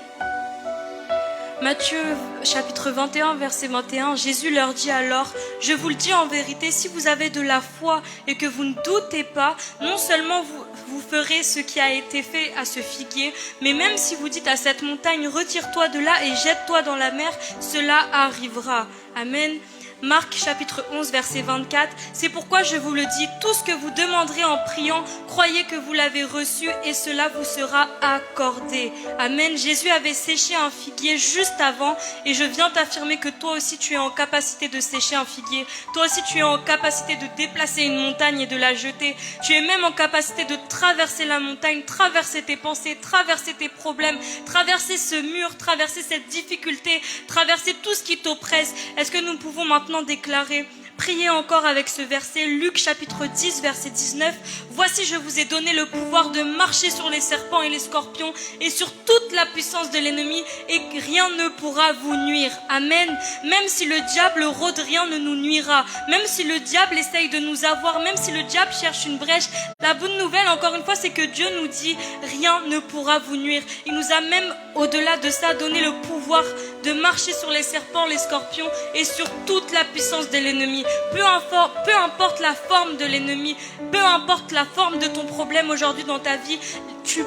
Matthieu chapitre 21 verset 21, Jésus leur dit alors, je vous le dis en vérité, si vous avez de la foi et que vous ne doutez pas, non seulement vous ferez ce qui a été fait à ce figuier, mais même si vous dites à cette montagne, retire-toi de là et jette-toi dans la mer, cela arrivera. Amen. Marc chapitre 11 verset 24, c'est pourquoi je vous le dis, tout ce que vous demanderez en priant, croyez que vous l'avez reçu et cela vous sera accordé. Amen. Jésus avait séché un figuier juste avant et je viens t'affirmer que toi aussi tu es en capacité de sécher un figuier. Toi aussi tu es en capacité de déplacer une montagne et de la jeter. Tu es même en capacité de traverser la montagne, traverser tes pensées, traverser tes problèmes, traverser ce mur, traverser cette difficulté, traverser tout ce qui t'oppresse. Est-ce que nous pouvons maintenant déclarer, priez encore avec ce verset, Luc chapitre 10 verset 19, voici je vous ai donné le pouvoir de marcher sur les serpents et les scorpions et sur toute la puissance de l'ennemi et rien ne pourra vous nuire. Amen. Même si le diable rôde, rien ne nous nuira. Même si le diable essaye de nous avoir, même si le diable cherche une brèche, la bonne nouvelle encore une fois c'est que Dieu nous dit rien ne pourra vous nuire. Il nous a même au-delà de ça donné le pouvoir de marcher sur les serpents, les scorpions et sur toute la puissance de l'ennemi. Peu importe la forme de l'ennemi, peu importe la forme de ton problème aujourd'hui dans ta vie, tu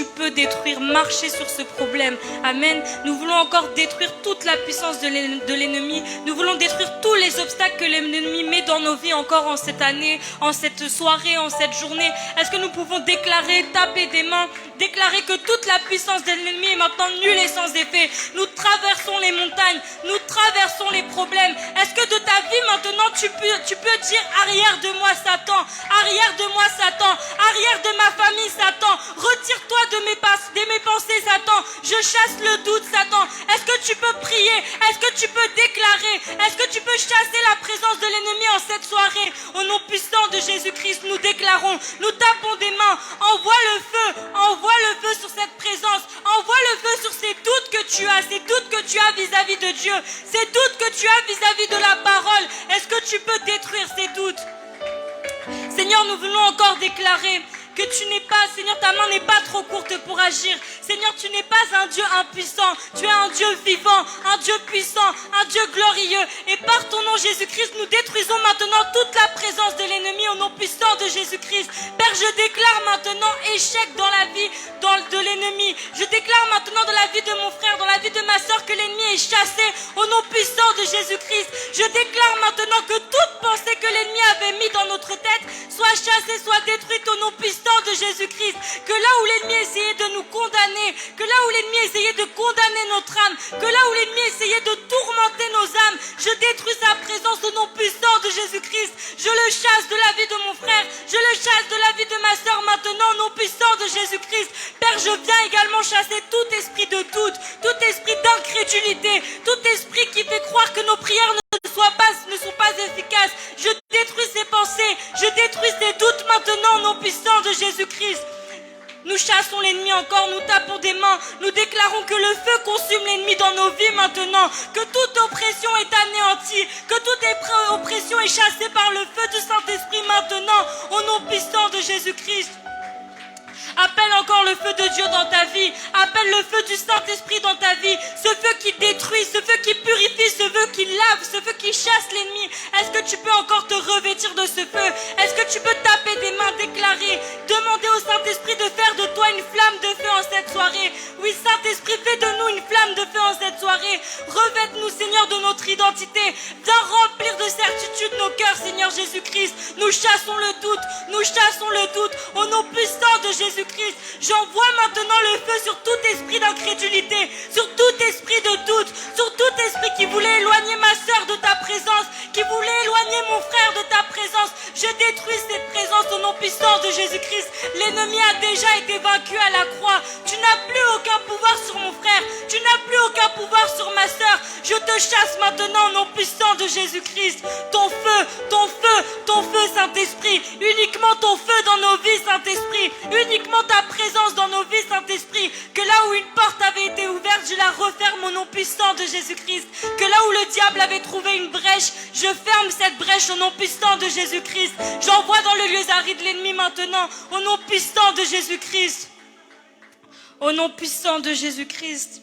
peux détruire, marcher sur ce problème. Amen. Nous voulons encore détruire toute la puissance de l'ennemi. Nous voulons détruire tous les obstacles que l'ennemi met dans nos vies encore en cette année, en cette soirée, en cette journée. Est-ce que nous pouvons déclarer, taper des mains, déclarer que toute la puissance de l'ennemi est maintenant nulle et sans effet. Nous traversons les montagnes, nous traversons les problèmes. Est-ce que de ta vie maintenant maintenant tu peux dire arrière de moi Satan, arrière de moi Satan, arrière de ma famille Satan, retire-toi de mes pensées Satan, je chasse le doute Satan. Est-ce que tu peux prier? Est-ce que tu peux déclarer? Est-ce que tu peux chasser la présence de l'ennemi en cette soirée? Au nom puissant de Jésus-Christ, nous déclarons, nous tapons des mains, envoie le feu sur cette présence, envoie le feu sur ces doutes que tu as, ces doutes que tu as vis-à-vis de Dieu, ces doutes que tu as vis-à-vis de la parole. Est-ce que tu peux détruire ces doutes? Seigneur, nous voulons encore déclarer que tu n'es pas, Seigneur, ta main n'est pas trop courte pour agir. Seigneur, tu n'es pas un Dieu impuissant, tu es un Dieu vivant, un Dieu puissant, un Dieu glorieux. Et par ton nom Jésus-Christ, nous détruisons maintenant toute la présence de l'ennemi au nom puissant de Jésus-Christ. Père, je déclare maintenant échec dans la vie de l'ennemi. Je déclare maintenant dans la vie de mon frère, dans la vie de ma soeur, que l'ennemi est chassé au nom puissant de Jésus-Christ. Je déclare maintenant que toute pensée que l'ennemi avait mis dans notre tête soit chassée, soit détruite au nom puissant de Jésus-Christ. Que là où l'ennemi essayait de nous condamner, que là où l'ennemi essayait de condamner notre âme, que là où l'ennemi essayait de tourmenter nos âmes, je détruis sa présence au nom puissant de Jésus-Christ. Je le chasse de la vie de mon frère, je le chasse de la vie de ma soeur maintenant au nom puissant de Jésus-Christ. Père, je viens également chasser tout esprit de doute, tout esprit d'incrédulité, tout esprit qui fait croire que nos prières ne sont pas efficaces. Je détruis ces pensées, je détruis ces doutes maintenant au nom puissant de Jésus-Christ. Nous chassons l'ennemi encore, nous tapons des mains, nous déclarons que le feu consume l'ennemi dans nos vies maintenant, que toute oppression est anéantie, que toute oppression est chassée par le feu du Saint-Esprit maintenant, au nom puissant de Jésus-Christ. Appelle encore le feu de Dieu dans ta vie. Appelle le feu du Saint-Esprit dans ta vie. Ce feu qui détruit, ce feu qui purifie, ce feu qui lave, ce feu qui chasse l'ennemi. Est-ce que tu peux encore te revêtir de ce feu? Est-ce que tu peux taper des mains, déclarer, demander au Saint-Esprit de faire de toi une flamme de feu en cette soirée? Oui, Saint-Esprit, fais de nous une flamme de feu en cette soirée. Revête-nous, Seigneur, de notre identité. Viens remplir de certitude nos cœurs, Seigneur Jésus-Christ. Nous chassons le doute, nous chassons le doute. Au nom puissant de Jésus-Christ, j'envoie maintenant le feu sur tout esprit d'incrédulité, sur tout esprit de doute, sur tout esprit qui voulait éloigner ma soeur de ta présence, qui voulait éloigner mon frère de ta présence. Je détruis cette présence au nom puissant de Jésus-Christ. L'ennemi a déjà été vaincu à la croix. Tu n'as plus aucun pouvoir sur mon frère, tu n'as plus aucun pouvoir sur ma soeur. Je te chasse maintenant au nom puissant de Jésus-Christ. Ton feu, Saint-Esprit, uniquement ton feu dans nos vies, Saint-Esprit, uniquement ta présence dans nos vies, Saint-Esprit. Que là où une porte avait été ouverte, je la referme au nom puissant de Jésus-Christ. Que là où le diable avait trouvé une brèche, je ferme cette brèche au nom puissant de Jésus-Christ. J'envoie dans le lieu aride l'ennemi maintenant, au nom puissant de Jésus-Christ. Au nom puissant de Jésus-Christ.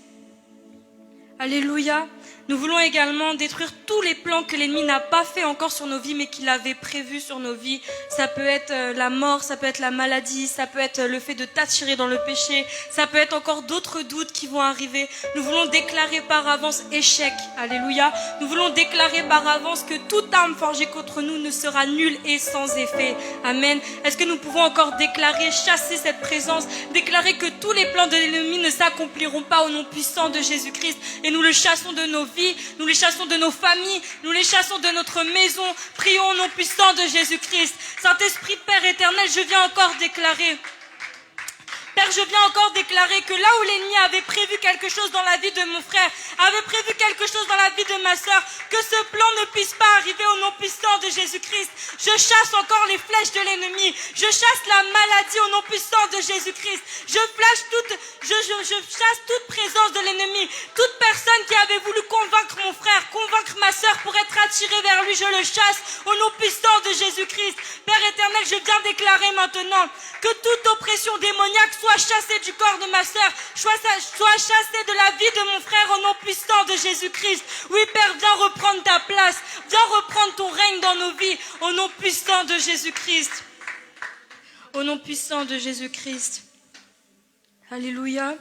Alléluia. Nous voulons également détruire tous les plans que l'ennemi n'a pas fait encore sur nos vies, mais qu'il avait prévus sur nos vies. Ça peut être la mort, ça peut être la maladie, ça peut être le fait de t'attirer dans le péché, ça peut être encore d'autres doutes qui vont arriver. Nous voulons déclarer par avance échec. Alléluia. Nous voulons déclarer par avance que toute arme forgée contre nous ne sera nulle et sans effet. Amen. Est-ce que nous pouvons encore déclarer, chasser cette présence, déclarer que tous les plans de l'ennemi ne s'accompliront pas au nom puissant de Jésus-Christ, et nous le chassons de nos vies, nous les chassons de nos familles, nous les chassons de notre maison. Prions au nom puissant de Jésus-Christ. Saint-Esprit, Père éternel, je viens encore déclarer. Père, je viens encore déclarer que là où l'ennemi avait prévu quelque chose dans la vie de mon frère, avait prévu quelque chose dans la vie de ma soeur, que ce plan ne puisse pas arriver au nom puissant de Jésus-Christ. Je chasse encore les flèches de l'ennemi. Je chasse la maladie au nom puissant de Jésus-Christ. Je chasse toute présence de l'ennemi. Toute personne qui avait voulu convaincre mon frère, convaincre ma soeur pour être attirée vers lui, je le chasse au nom puissant de Jésus-Christ. Père éternel, je viens déclarer maintenant que toute oppression démoniaque soit chassée du corps de ma soeur, soit chassée de la vie de mon frère au nom puissant de Jésus-Christ. Oui, Père, viens reprendre ta place, viens reprendre ton règne dans nos vies au nom puissant de Jésus-Christ. Au nom puissant de Jésus-Christ. Alléluia.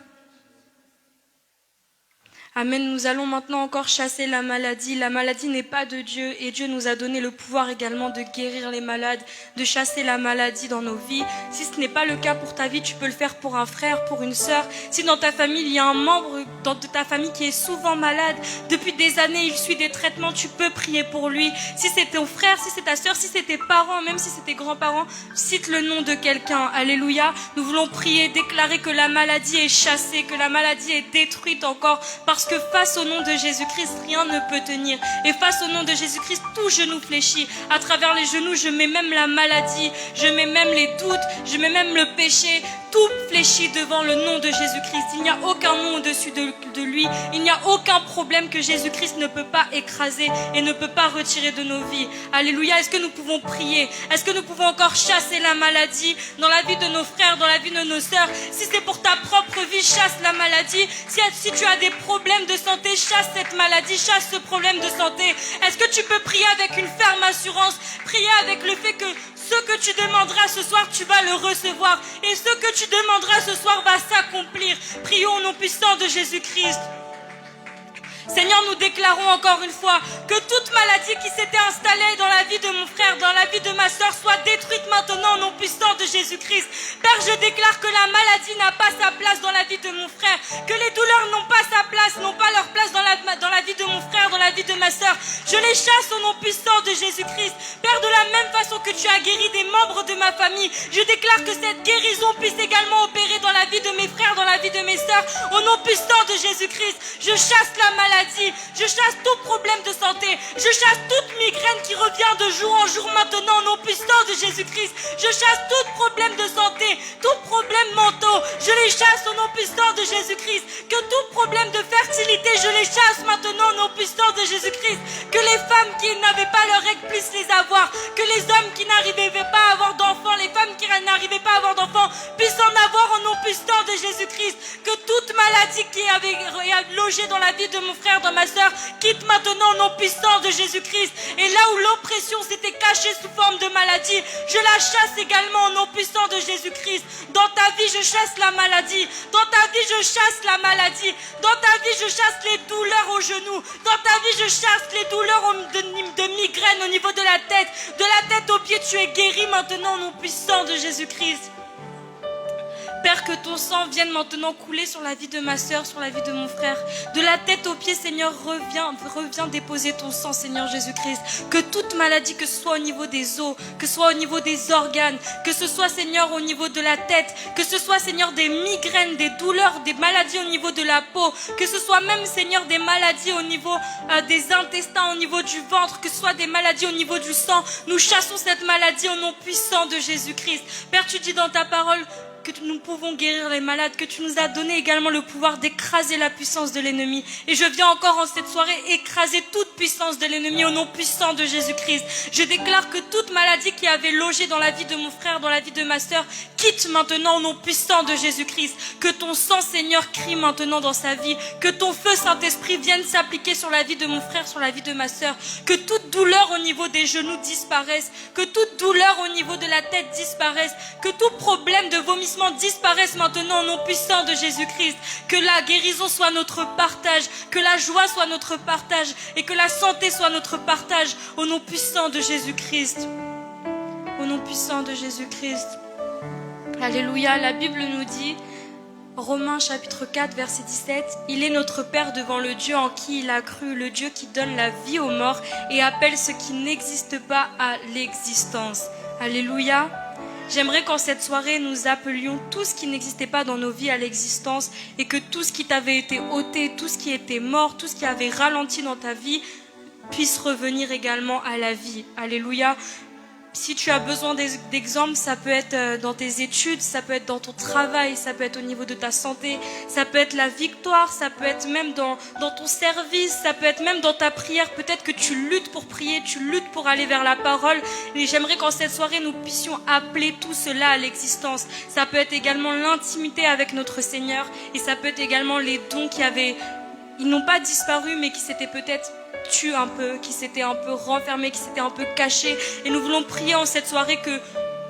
Amen. Nous allons maintenant encore chasser la maladie. La maladie n'est pas de Dieu et Dieu nous a donné le pouvoir également de guérir les malades, de chasser la maladie dans nos vies. Si ce n'est pas le cas pour ta vie, tu peux le faire pour un frère, pour une sœur. Si dans ta famille, il y a un membre de ta famille qui est souvent malade, depuis des années, il suit des traitements, tu peux prier pour lui. Si c'est ton frère, si c'est ta sœur, si c'est tes parents, même si c'est tes grands-parents, cite le nom de quelqu'un. Alléluia. Nous voulons prier, déclarer que la maladie est chassée, que la maladie est détruite encore, parce que face au nom de Jésus-Christ, rien ne peut tenir. Et face au nom de Jésus-Christ, tout genou fléchit. À travers les genoux, je mets même la maladie, je mets même les doutes, je mets même le péché. Tout fléchit devant le nom de Jésus-Christ. Il n'y a aucun nom au-dessus de lui. Il n'y a aucun problème que Jésus-Christ ne peut pas écraser et ne peut pas retirer de nos vies. Alléluia. Est-ce que nous pouvons prier? Est-ce que nous pouvons encore chasser la maladie dans la vie de nos frères, dans la vie de nos sœurs? Si c'est pour ta propre vie, chasse la maladie. Si tu as des problèmes de santé, chasse cette maladie, chasse ce problème de santé. Est-ce que tu peux prier avec une ferme assurance? Prier avec le fait que ce que tu demanderas ce soir, tu vas le recevoir. Et ce que tu demanderas ce soir va s'accomplir. Prions au nom puissant de Jésus-Christ. Seigneur, nous déclarons encore une fois que toute maladie qui s'était installée dans la vie de mon frère, dans la vie de ma soeur, soit détruite maintenant au nom puissant de Jésus-Christ. Père, je déclare que la maladie n'a pas sa place dans la vie de mon frère, que les douleurs n'ont pas sa place, n'ont pas leur place dans la vie de mon frère, dans la vie de ma soeur. Je les chasse au nom puissant de Jésus-Christ. Père, de la même façon que tu as guéri des membres de ma famille, je déclare que cette guérison puisse également opérer dans la vie de mes frères, dans la vie de mes soeurs, au nom puissant de Jésus-Christ. Je chasse la maladie. Je chasse tout problème de santé. Je chasse toute migraine qui revient de jour en jour maintenant au nom puissant de Jésus-Christ. Je chasse tout problème de santé, tout problème mentaux. Je les chasse au nom puissant de Jésus-Christ. Que tout problème de fertilité, je les chasse maintenant au nom puissant de Jésus-Christ. Que les femmes qui n'avaient pas leurs règles puissent les avoir. Que les hommes qui n'arrivaient pas à avoir d'enfants, les femmes qui n'arrivaient pas à avoir d'enfants, puissent en avoir au nom puissant de Jésus-Christ. Que toute maladie qui avait logé dans la vie de mon frère, dans ma soeur, quitte maintenant au nom puissant de Jésus-Christ. Et là où l'oppression s'était cachée sous forme de maladie, je la chasse également au nom puissant de Jésus-Christ. Dans ta vie, je chasse la maladie. Dans ta vie, je chasse la maladie. Dans ta vie, je chasse les douleurs aux genoux. Dans ta vie, je chasse les douleurs de migraine au niveau de la tête. De la tête aux pieds, tu es guéri maintenant au nom puissant de Jésus-Christ. Père, que ton sang vienne maintenant couler sur la vie de ma soeur, sur la vie de mon frère. De la tête aux pieds, Seigneur, reviens déposer ton sang, Seigneur Jésus-Christ. Que toute maladie, que ce soit au niveau des os, que ce soit au niveau des organes, que ce soit, Seigneur, au niveau de la tête, que ce soit, Seigneur, des migraines, des douleurs, des maladies au niveau de la peau, que ce soit même, Seigneur, des maladies au niveau des intestins, au niveau du ventre, que ce soit des maladies au niveau du sang. Nous chassons cette maladie au nom puissant de Jésus-Christ. Père, tu dis dans ta parole que nous pouvons guérir les malades, que tu nous as donné également le pouvoir d'écraser la puissance de l'ennemi. Et je viens encore en cette soirée écraser toute puissance de l'ennemi au nom puissant de Jésus-Christ. Je déclare que toute maladie qui avait logé dans la vie de mon frère, dans la vie de ma soeur, quitte maintenant au nom puissant de Jésus-Christ. Que ton sang, Seigneur, crie maintenant dans sa vie. Que ton feu, Saint-Esprit, vienne s'appliquer sur la vie de mon frère, sur la vie de ma soeur. Que toute douleur au niveau des genoux disparaisse. Que toute douleur au niveau de la tête disparaisse. Que tout problème de vomissement disparaissent maintenant au nom puissant de Jésus-Christ. Que la guérison soit notre partage, que la joie soit notre partage et que la santé soit notre partage au nom puissant de Jésus-Christ. Au nom puissant de Jésus-Christ. Alléluia. La Bible nous dit, Romains chapitre 4 verset 17, il est notre Père devant le Dieu en qui il a cru, le Dieu qui donne la vie aux morts et appelle ce qui n'existe pas à l'existence. Alléluia. J'aimerais qu'en cette soirée, nous appelions tout ce qui n'existait pas dans nos vies à l'existence et que tout ce qui t'avait été ôté, tout ce qui était mort, tout ce qui avait ralenti dans ta vie puisse revenir également à la vie. Alléluia. Si tu as besoin d'exemples, ça peut être dans tes études, ça peut être dans ton travail, ça peut être au niveau de ta santé, ça peut être la victoire, ça peut être même dans ton service, ça peut être même dans ta prière. Peut-être que tu luttes pour prier, tu luttes pour aller vers la parole. Et j'aimerais qu'en cette soirée, nous puissions appeler tout cela à l'existence. Ça peut être également l'intimité avec notre Seigneur et ça peut être également les dons ils n'ont pas disparu, mais qui s'étaient peut-être un peu, qui s'était un peu renfermé, qui s'était un peu caché. Et nous voulons prier en cette soirée que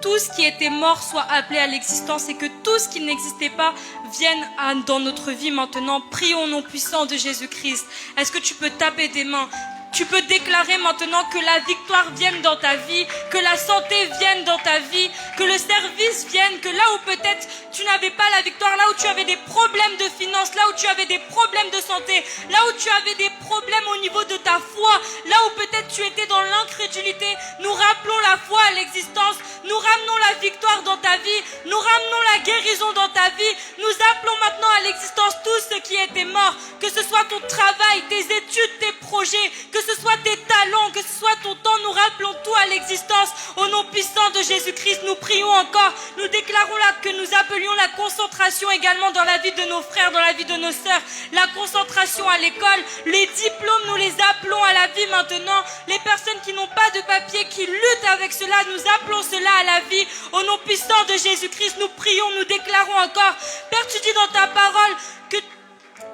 tout ce qui était mort soit appelé à l'existence et que tout ce qui n'existait pas vienne dans notre vie maintenant. Prions au nom puissant de Jésus-Christ. Est-ce que tu peux taper des mains? Tu peux déclarer maintenant que la victoire vienne dans ta vie, que la santé vienne dans ta vie, que le service vienne, que là où peut-être tu n'avais pas la victoire, là où tu avais des problèmes de finances, là où tu avais des problèmes de santé, là où tu avais des problèmes au niveau de ta foi, là où peut-être tu étais dans l'incrédulité, nous rappelons la foi à l'existence, nous ramenons la victoire dans ta vie, nous ramenons la guérison dans ta vie, nous appelons maintenant à l'existence tout ce qui était mort, que ce soit ton travail, tes études, tes projets, que ce soit tes talents, que ce soit ton temps, nous rappelons tout à l'existence. Au nom puissant de Jésus-Christ, nous prions encore. Nous déclarons là que nous appelions la concentration également dans la vie de nos frères, dans la vie de nos sœurs. La concentration à l'école, les diplômes, nous les appelons à la vie maintenant. Les personnes qui n'ont pas de papier, qui luttent avec cela, nous appelons cela à la vie. Au nom puissant de Jésus-Christ, nous prions, nous déclarons encore. Père, tu dis dans ta parole que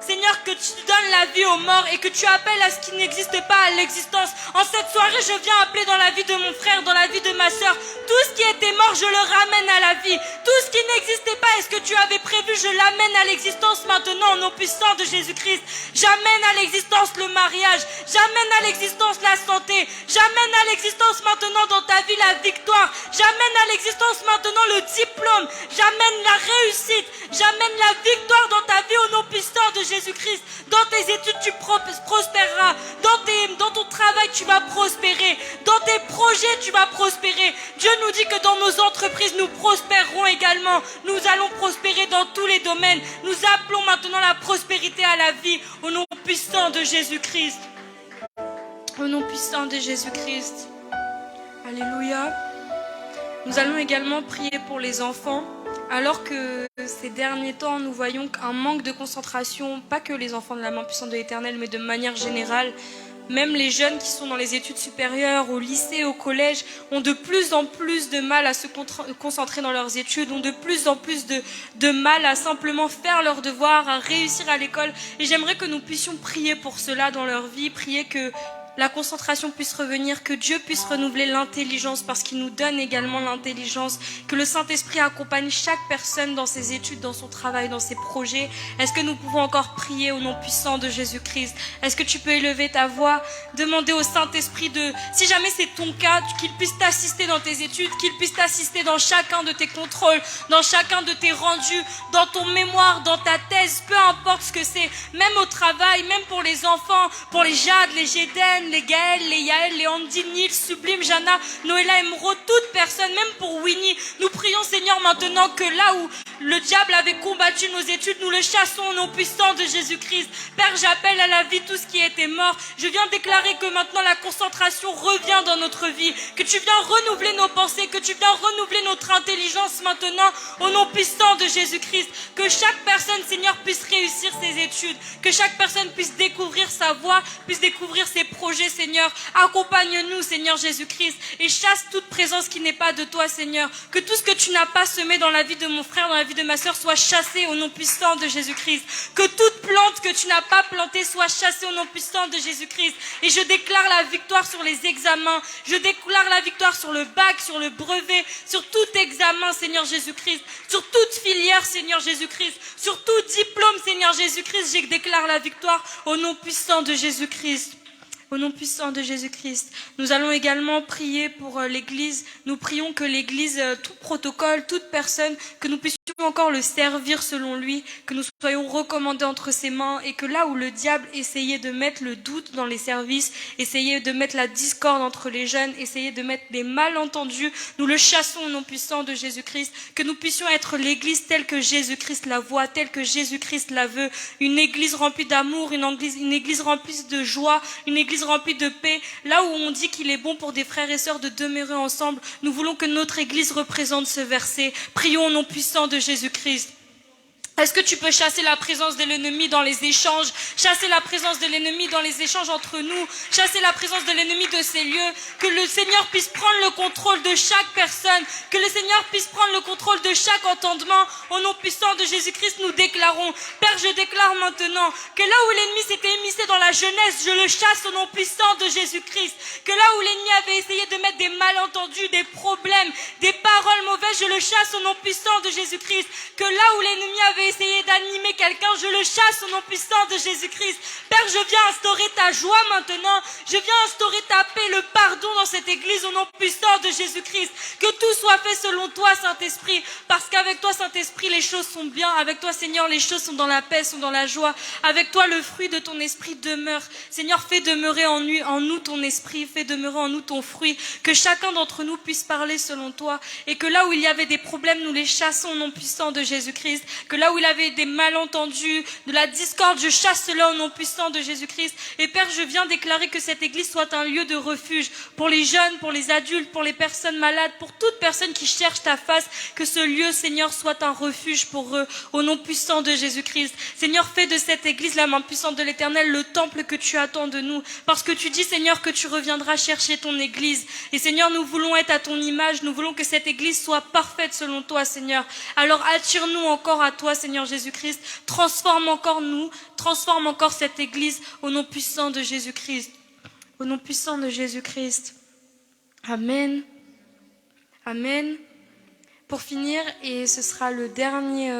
Seigneur, que tu donnes la vie aux morts et que tu appelles à ce qui n'existe pas à l'existence. En cette soirée, je viens appeler dans la vie de mon frère, dans la vie de ma soeur, tout ce qui était mort, je le ramène à la vie. Tout ce qui n'existait pas, est-ce que tu avais prévu, je l'amène à l'existence maintenant, au nom puissant de Jésus-Christ. J'amène à l'existence le mariage, j'amène à l'existence la santé, j'amène à l'existence maintenant dans ta vie la victoire, j'amène à l'existence maintenant le diplôme, j'amène la réussite, j'amène la victoire dans ta vie au nom puissant de Jésus-Christ. Dans tes études, tu prospéreras. Dans ton travail, tu vas prospérer. Dans tes projets, tu vas prospérer. Dieu nous dit que dans nos entreprises, nous prospérerons également. Nous allons prospérer dans tous les domaines. Nous appelons maintenant la prospérité à la vie au nom puissant de Jésus-Christ. Au nom puissant de Jésus-Christ. Alléluia. Nous allons également prier pour les enfants. Alors que ces derniers temps, nous voyons un manque de concentration, pas que les enfants de la main puissante de l'Éternel, mais de manière générale, même les jeunes qui sont dans les études supérieures, au lycée, au collège, ont de plus en plus de mal à se concentrer dans leurs études, ont de plus en plus de mal à simplement faire leurs devoirs, à réussir à l'école. Et j'aimerais que nous puissions prier pour cela dans leur vie, prier que la concentration puisse revenir, que Dieu puisse renouveler l'intelligence parce qu'il nous donne également l'intelligence, que le Saint-Esprit accompagne chaque personne dans ses études, dans son travail, dans ses projets. Est-ce que nous pouvons encore prier au nom puissant de Jésus-Christ? Est-ce que tu peux élever ta voix, demander au Saint-Esprit de, si jamais c'est ton cas, qu'il puisse t'assister dans tes études, qu'il puisse t'assister dans chacun de tes contrôles, dans chacun de tes rendus, dans ton mémoire, dans ta thèse, peu importe ce que c'est, même au travail, même pour les enfants, pour les Jade, les Géden, les Gaël, les Yaël, les Andy, Nils, Sublime, Jana, Noëlla, Emeraude, toute personne, même pour Winnie. Nous prions, Seigneur, maintenant que là où le diable avait combattu nos études, nous le chassons au nom puissant de Jésus-Christ. Père, j'appelle à la vie tout ce qui était mort. Je viens déclarer que maintenant la concentration revient dans notre vie, que tu viens renouveler nos pensées, que tu viens renouveler notre intelligence maintenant au nom puissant de Jésus-Christ. Que chaque personne, Seigneur, puisse réussir ses études, que chaque personne puisse découvrir sa voie, puisse découvrir ses projets, Seigneur. Accompagne-nous, Seigneur Jésus-Christ, et chasse toute présence qui n'est pas de toi, Seigneur. Que tout ce que tu n'as pas semé dans la vie de mon frère, dans la vie de ma soeur, soit chassé au nom puissant de Jésus-Christ. Que toute plante que tu n'as pas plantée soit chassée au nom puissant de Jésus-Christ. Et je déclare la victoire sur les examens. Je déclare la victoire sur le bac, sur le brevet, sur tout examen, Seigneur Jésus-Christ. Sur toute filière, Seigneur Jésus-Christ. Sur tout diplôme, Seigneur Jésus-Christ. Je déclare la victoire au nom puissant de Jésus-Christ. Au nom puissant de Jésus-Christ. Nous allons également prier pour l'Église. Nous prions que l'Église, tout protocole, toute personne, que nous puissions encore le servir selon lui, que nous soyons recommandés entre ses mains et que là où le diable essayait de mettre le doute dans les services, essayait de mettre la discorde entre les jeunes, essayait de mettre des malentendus, nous le chassons au nom puissant de Jésus-Christ, que nous puissions être l'Église telle que Jésus-Christ la voit, telle que Jésus-Christ la veut, une Église remplie d'amour, une église remplie de joie, une Église remplie de paix, là où on dit qu'il est bon pour des frères et sœurs de demeurer ensemble. Nous voulons que notre Église représente ce verset. Prions au nom puissant de Jésus-Christ. Est-ce que tu peux chasser la présence de l'ennemi dans les échanges, chasser la présence de l'ennemi dans les échanges entre nous, chasser la présence de l'ennemi de ces lieux, que le Seigneur puisse prendre le contrôle de chaque personne, que le Seigneur puisse prendre le contrôle de chaque entendement. Au nom puissant de Jésus-Christ, nous déclarons, Père, je déclare maintenant que là où l'ennemi s'était émissé dans la jeunesse, je le chasse au nom puissant de Jésus-Christ. Que là où l'ennemi avait essayé de mettre des malentendus, des problèmes, des paroles mauvaises, je le chasse au nom puissant de Jésus-Christ. Que là où l'ennemi avait essayé d'animer quelqu'un, je le chasse au nom puissant de Jésus-Christ. Père, je viens instaurer ta joie maintenant. Je viens instaurer ta paix, le pardon dans cette église au nom puissant de Jésus-Christ. Que tout soit fait selon toi, Saint-Esprit. Parce qu'avec toi, Saint-Esprit, les choses sont bien. Avec toi, Seigneur, les choses sont dans la paix, sont dans la joie. Avec toi, le fruit de ton esprit demeure. Seigneur, fais demeurer en nous ton esprit. Fais demeurer en nous ton fruit. Que chacun d'entre nous puisse parler selon toi. Et que là où il y avait des problèmes, nous les chassons au nom puissant de Jésus-Christ. Que là où il y avait des malentendus, de la discorde, je chasse cela au nom puissant de Jésus-Christ. Et Père, je viens déclarer que cette église soit un lieu de refuge pour les jeunes, pour les adultes, pour les personnes malades, pour toute personne qui cherche ta face. Que ce lieu, Seigneur, soit un refuge pour eux au nom puissant de Jésus-Christ. Seigneur, fais de cette église, la main puissante de l'Éternel, le temple que tu attends de nous. Parce que tu dis, Seigneur, que tu reviendras chercher ton église. Et Seigneur, nous voulons être à ton image. Nous voulons que cette église soit parfaite selon toi, Seigneur. Alors attire-nous encore à toi, Seigneur Jésus-Christ. Transforme encore nous, transforme encore cette église au nom puissant de Jésus-Christ. Au nom puissant de Jésus-Christ. Amen. Amen. Pour finir, et ce sera le dernier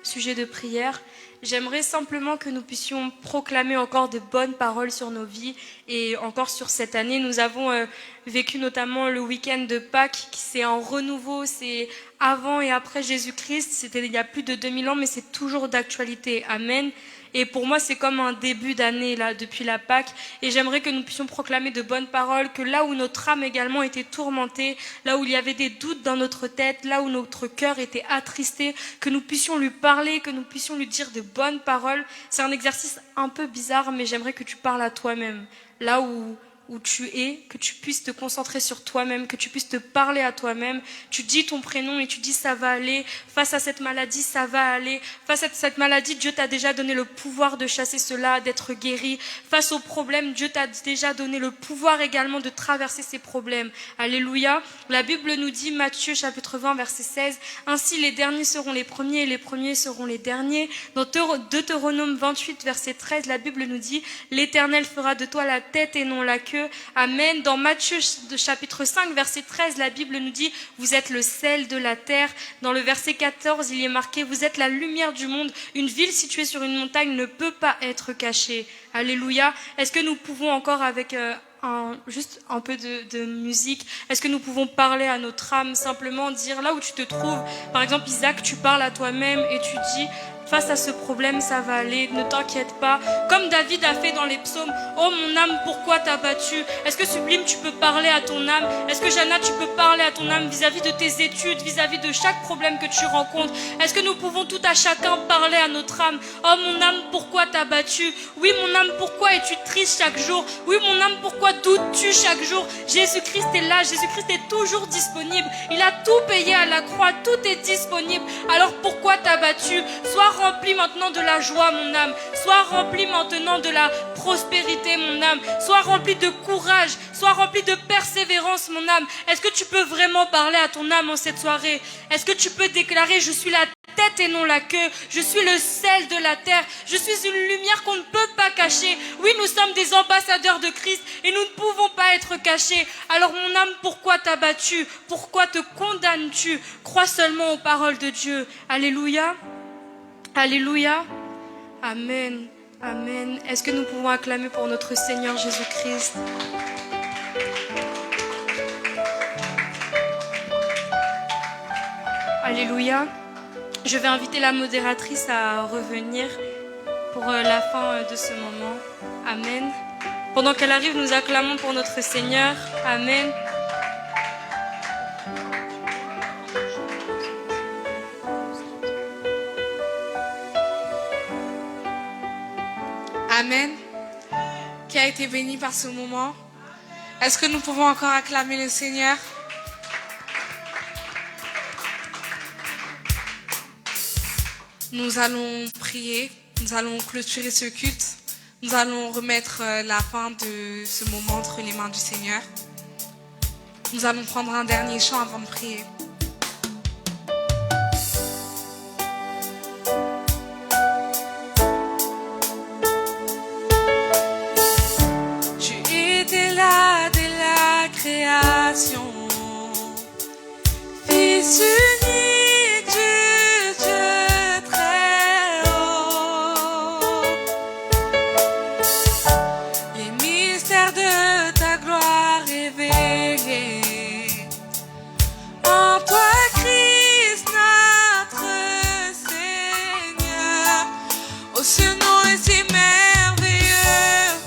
sujet de prière, j'aimerais simplement que nous puissions proclamer encore de bonnes paroles sur nos vies et encore sur cette année. Nous avons vécu notamment le week-end de Pâques, qui c'est en renouveau, c'est avant et après Jésus-Christ. C'était il y a plus de 2000 ans, mais c'est toujours d'actualité. Amen. Et pour moi, c'est comme un début d'année, là, depuis la Pâques. Et j'aimerais que nous puissions proclamer de bonnes paroles, que là où notre âme également était tourmentée, là où il y avait des doutes dans notre tête, là où notre cœur était attristé, que nous puissions lui parler, que nous puissions lui dire de bonnes paroles. C'est un exercice un peu bizarre, mais j'aimerais que tu parles à toi-même. Là où tu es, que tu puisses te concentrer sur toi-même, que tu puisses te parler à toi-même. Tu dis ton prénom et tu dis ça va aller. Face à cette maladie, ça va aller. Face à cette maladie, Dieu t'a déjà donné le pouvoir de chasser cela, d'être guéri. Face aux problèmes, Dieu t'a déjà donné le pouvoir également de traverser ces problèmes. Alléluia. La Bible nous dit, Matthieu chapitre 20, verset 16, « Ainsi les derniers seront les premiers et les premiers seront les derniers. » Dans Deutéronome 28, verset 13, la Bible nous dit, « L'Éternel fera de toi la tête et non la queue. » Amen. Dans Matthieu chapitre 5, verset 13, la Bible nous dit « Vous êtes le sel de la terre ». Dans le verset 14, il y est marqué « Vous êtes la lumière du monde. Une ville située sur une montagne ne peut pas être cachée. » Alléluia. Est-ce que nous pouvons encore avec juste un peu de musique, est-ce que nous pouvons parler à notre âme, simplement dire là où tu te trouves. Par exemple, Isaac, tu parles à toi-même et tu dis face à ce problème, ça va aller, ne t'inquiète pas. Comme David a fait dans les psaumes, oh mon âme, pourquoi t'as battu? Est-ce que Sublime, tu peux parler à ton âme? Est-ce que Jana, tu peux parler à ton âme vis-à-vis de tes études, vis-à-vis de chaque problème que tu rencontres? Est-ce que nous pouvons tout à chacun parler à notre âme? Oh mon âme, pourquoi t'as battu? Oui mon âme, pourquoi es-tu triste chaque jour? Oui mon âme, pourquoi doutes-tu chaque jour? Jésus-Christ est là, Jésus-Christ est toujours disponible. Il a tout payé à la croix, tout est disponible. Alors pourquoi t'as battu? Sois rempli maintenant de la joie, mon âme. Sois rempli maintenant de la prospérité, mon âme. Sois rempli de courage. Sois rempli de persévérance, mon âme. Est-ce que tu peux vraiment parler à ton âme en cette soirée? Est-ce que tu peux déclarer, je suis la tête et non la queue. Je suis le sel de la terre. Je suis une lumière qu'on ne peut pas cacher. Oui, nous sommes des ambassadeurs de Christ et nous ne pouvons pas être cachés. Alors mon âme, pourquoi t'as battu? Pourquoi te condamnes-tu? Crois seulement aux paroles de Dieu. Alléluia. Alléluia. Amen. Amen. Est-ce que nous pouvons acclamer pour notre Seigneur Jésus-Christ? Alléluia. Je vais inviter la modératrice à revenir pour la fin de ce moment. Amen. Pendant qu'elle arrive, nous acclamons pour notre Seigneur. Amen. Amen. Qui a été béni par ce moment. Est-ce que nous pouvons encore acclamer le Seigneur? Nous allons prier, nous allons clôturer ce culte, nous allons remettre la fin de ce moment entre les mains du Seigneur. Nous allons prendre un dernier chant avant de prier. Tu étais là dès la création, Fils unique du Dieu très haut. Les mystères de ta gloire révélés en toi, Christ, notre Seigneur. Oh, ce nom est si merveilleux,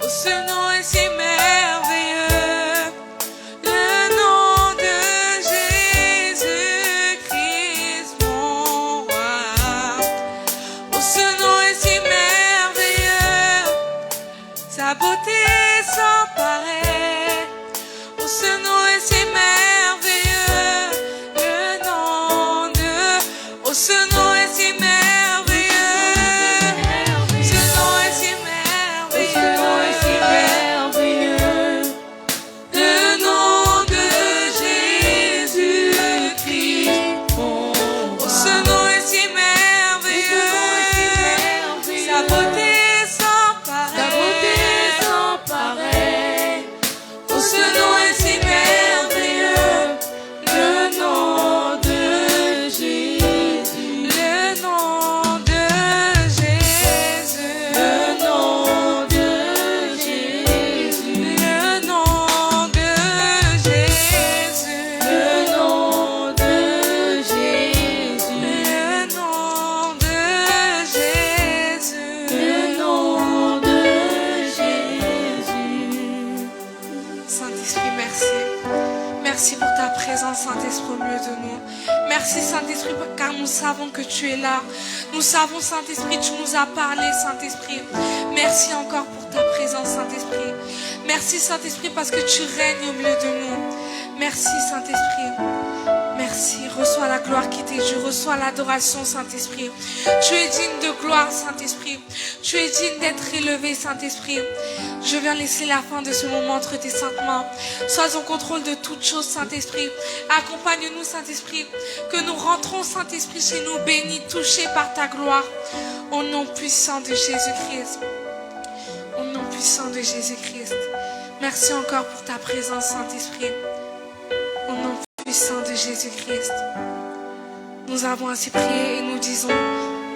oh, ce nom est si merveilleux, le nom de Jésus-Christ, mon roi. Oh, ce nom est si merveilleux, sa beauté sans pareil. Oh, ce nom est si merveilleux, le nom de... Oh, ce nom est si merveilleux, ce nom est si merveilleux, le nom de Jésus-Christ. Oh, ce nom est si merveilleux, sa beauté sans pareil. Oh, ce nom est si merveilleux, le nom de Jésus, le nom de Jésus, le nom de Jésus, le nom de Jésus, le nom de Jésus, le nom de Jésus, le nom de Jésus. Saint-Esprit, merci. Merci pour ta présence, Saint-Esprit, au milieu de nous. Merci, Saint-Esprit, car nous savons que tu es là. Nous savons, Saint-Esprit, tu nous as parlé, Saint-Esprit. Merci encore pour ta présence, Saint-Esprit. Merci, Saint-Esprit, parce que tu règnes au milieu de nous. Merci, Saint-Esprit. Merci. Reçois la gloire qui t'est due. Reçois l'adoration, Saint-Esprit. Tu es digne de gloire, Saint-Esprit. Tu es digne d'être élevé, Saint-Esprit. Je viens laisser la fin de ce moment entre tes saintes mains. Sois en contrôle de toutes choses, Saint-Esprit. Accompagne-nous, Saint-Esprit. Que nous rentrons, Saint-Esprit, chez nous, bénis, touchés par ta gloire. Au nom puissant de Jésus-Christ. Au nom puissant de Jésus-Christ. Merci encore pour ta présence, Saint-Esprit. Au nom puissant de Jésus-Christ. Nous avons ainsi prié et nous disons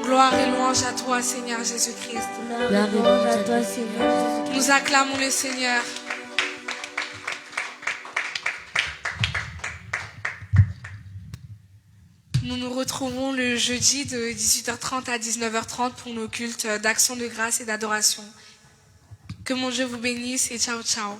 gloire et louange à toi, Seigneur Jésus-Christ. Gloire et louange à toi, Seigneur Jésus-Christ. Nous acclamons le Seigneur. Nous nous retrouvons le jeudi de 18h30 à 19h30 pour nos cultes d'action de grâce et d'adoration. Que mon Dieu vous bénisse et ciao ciao.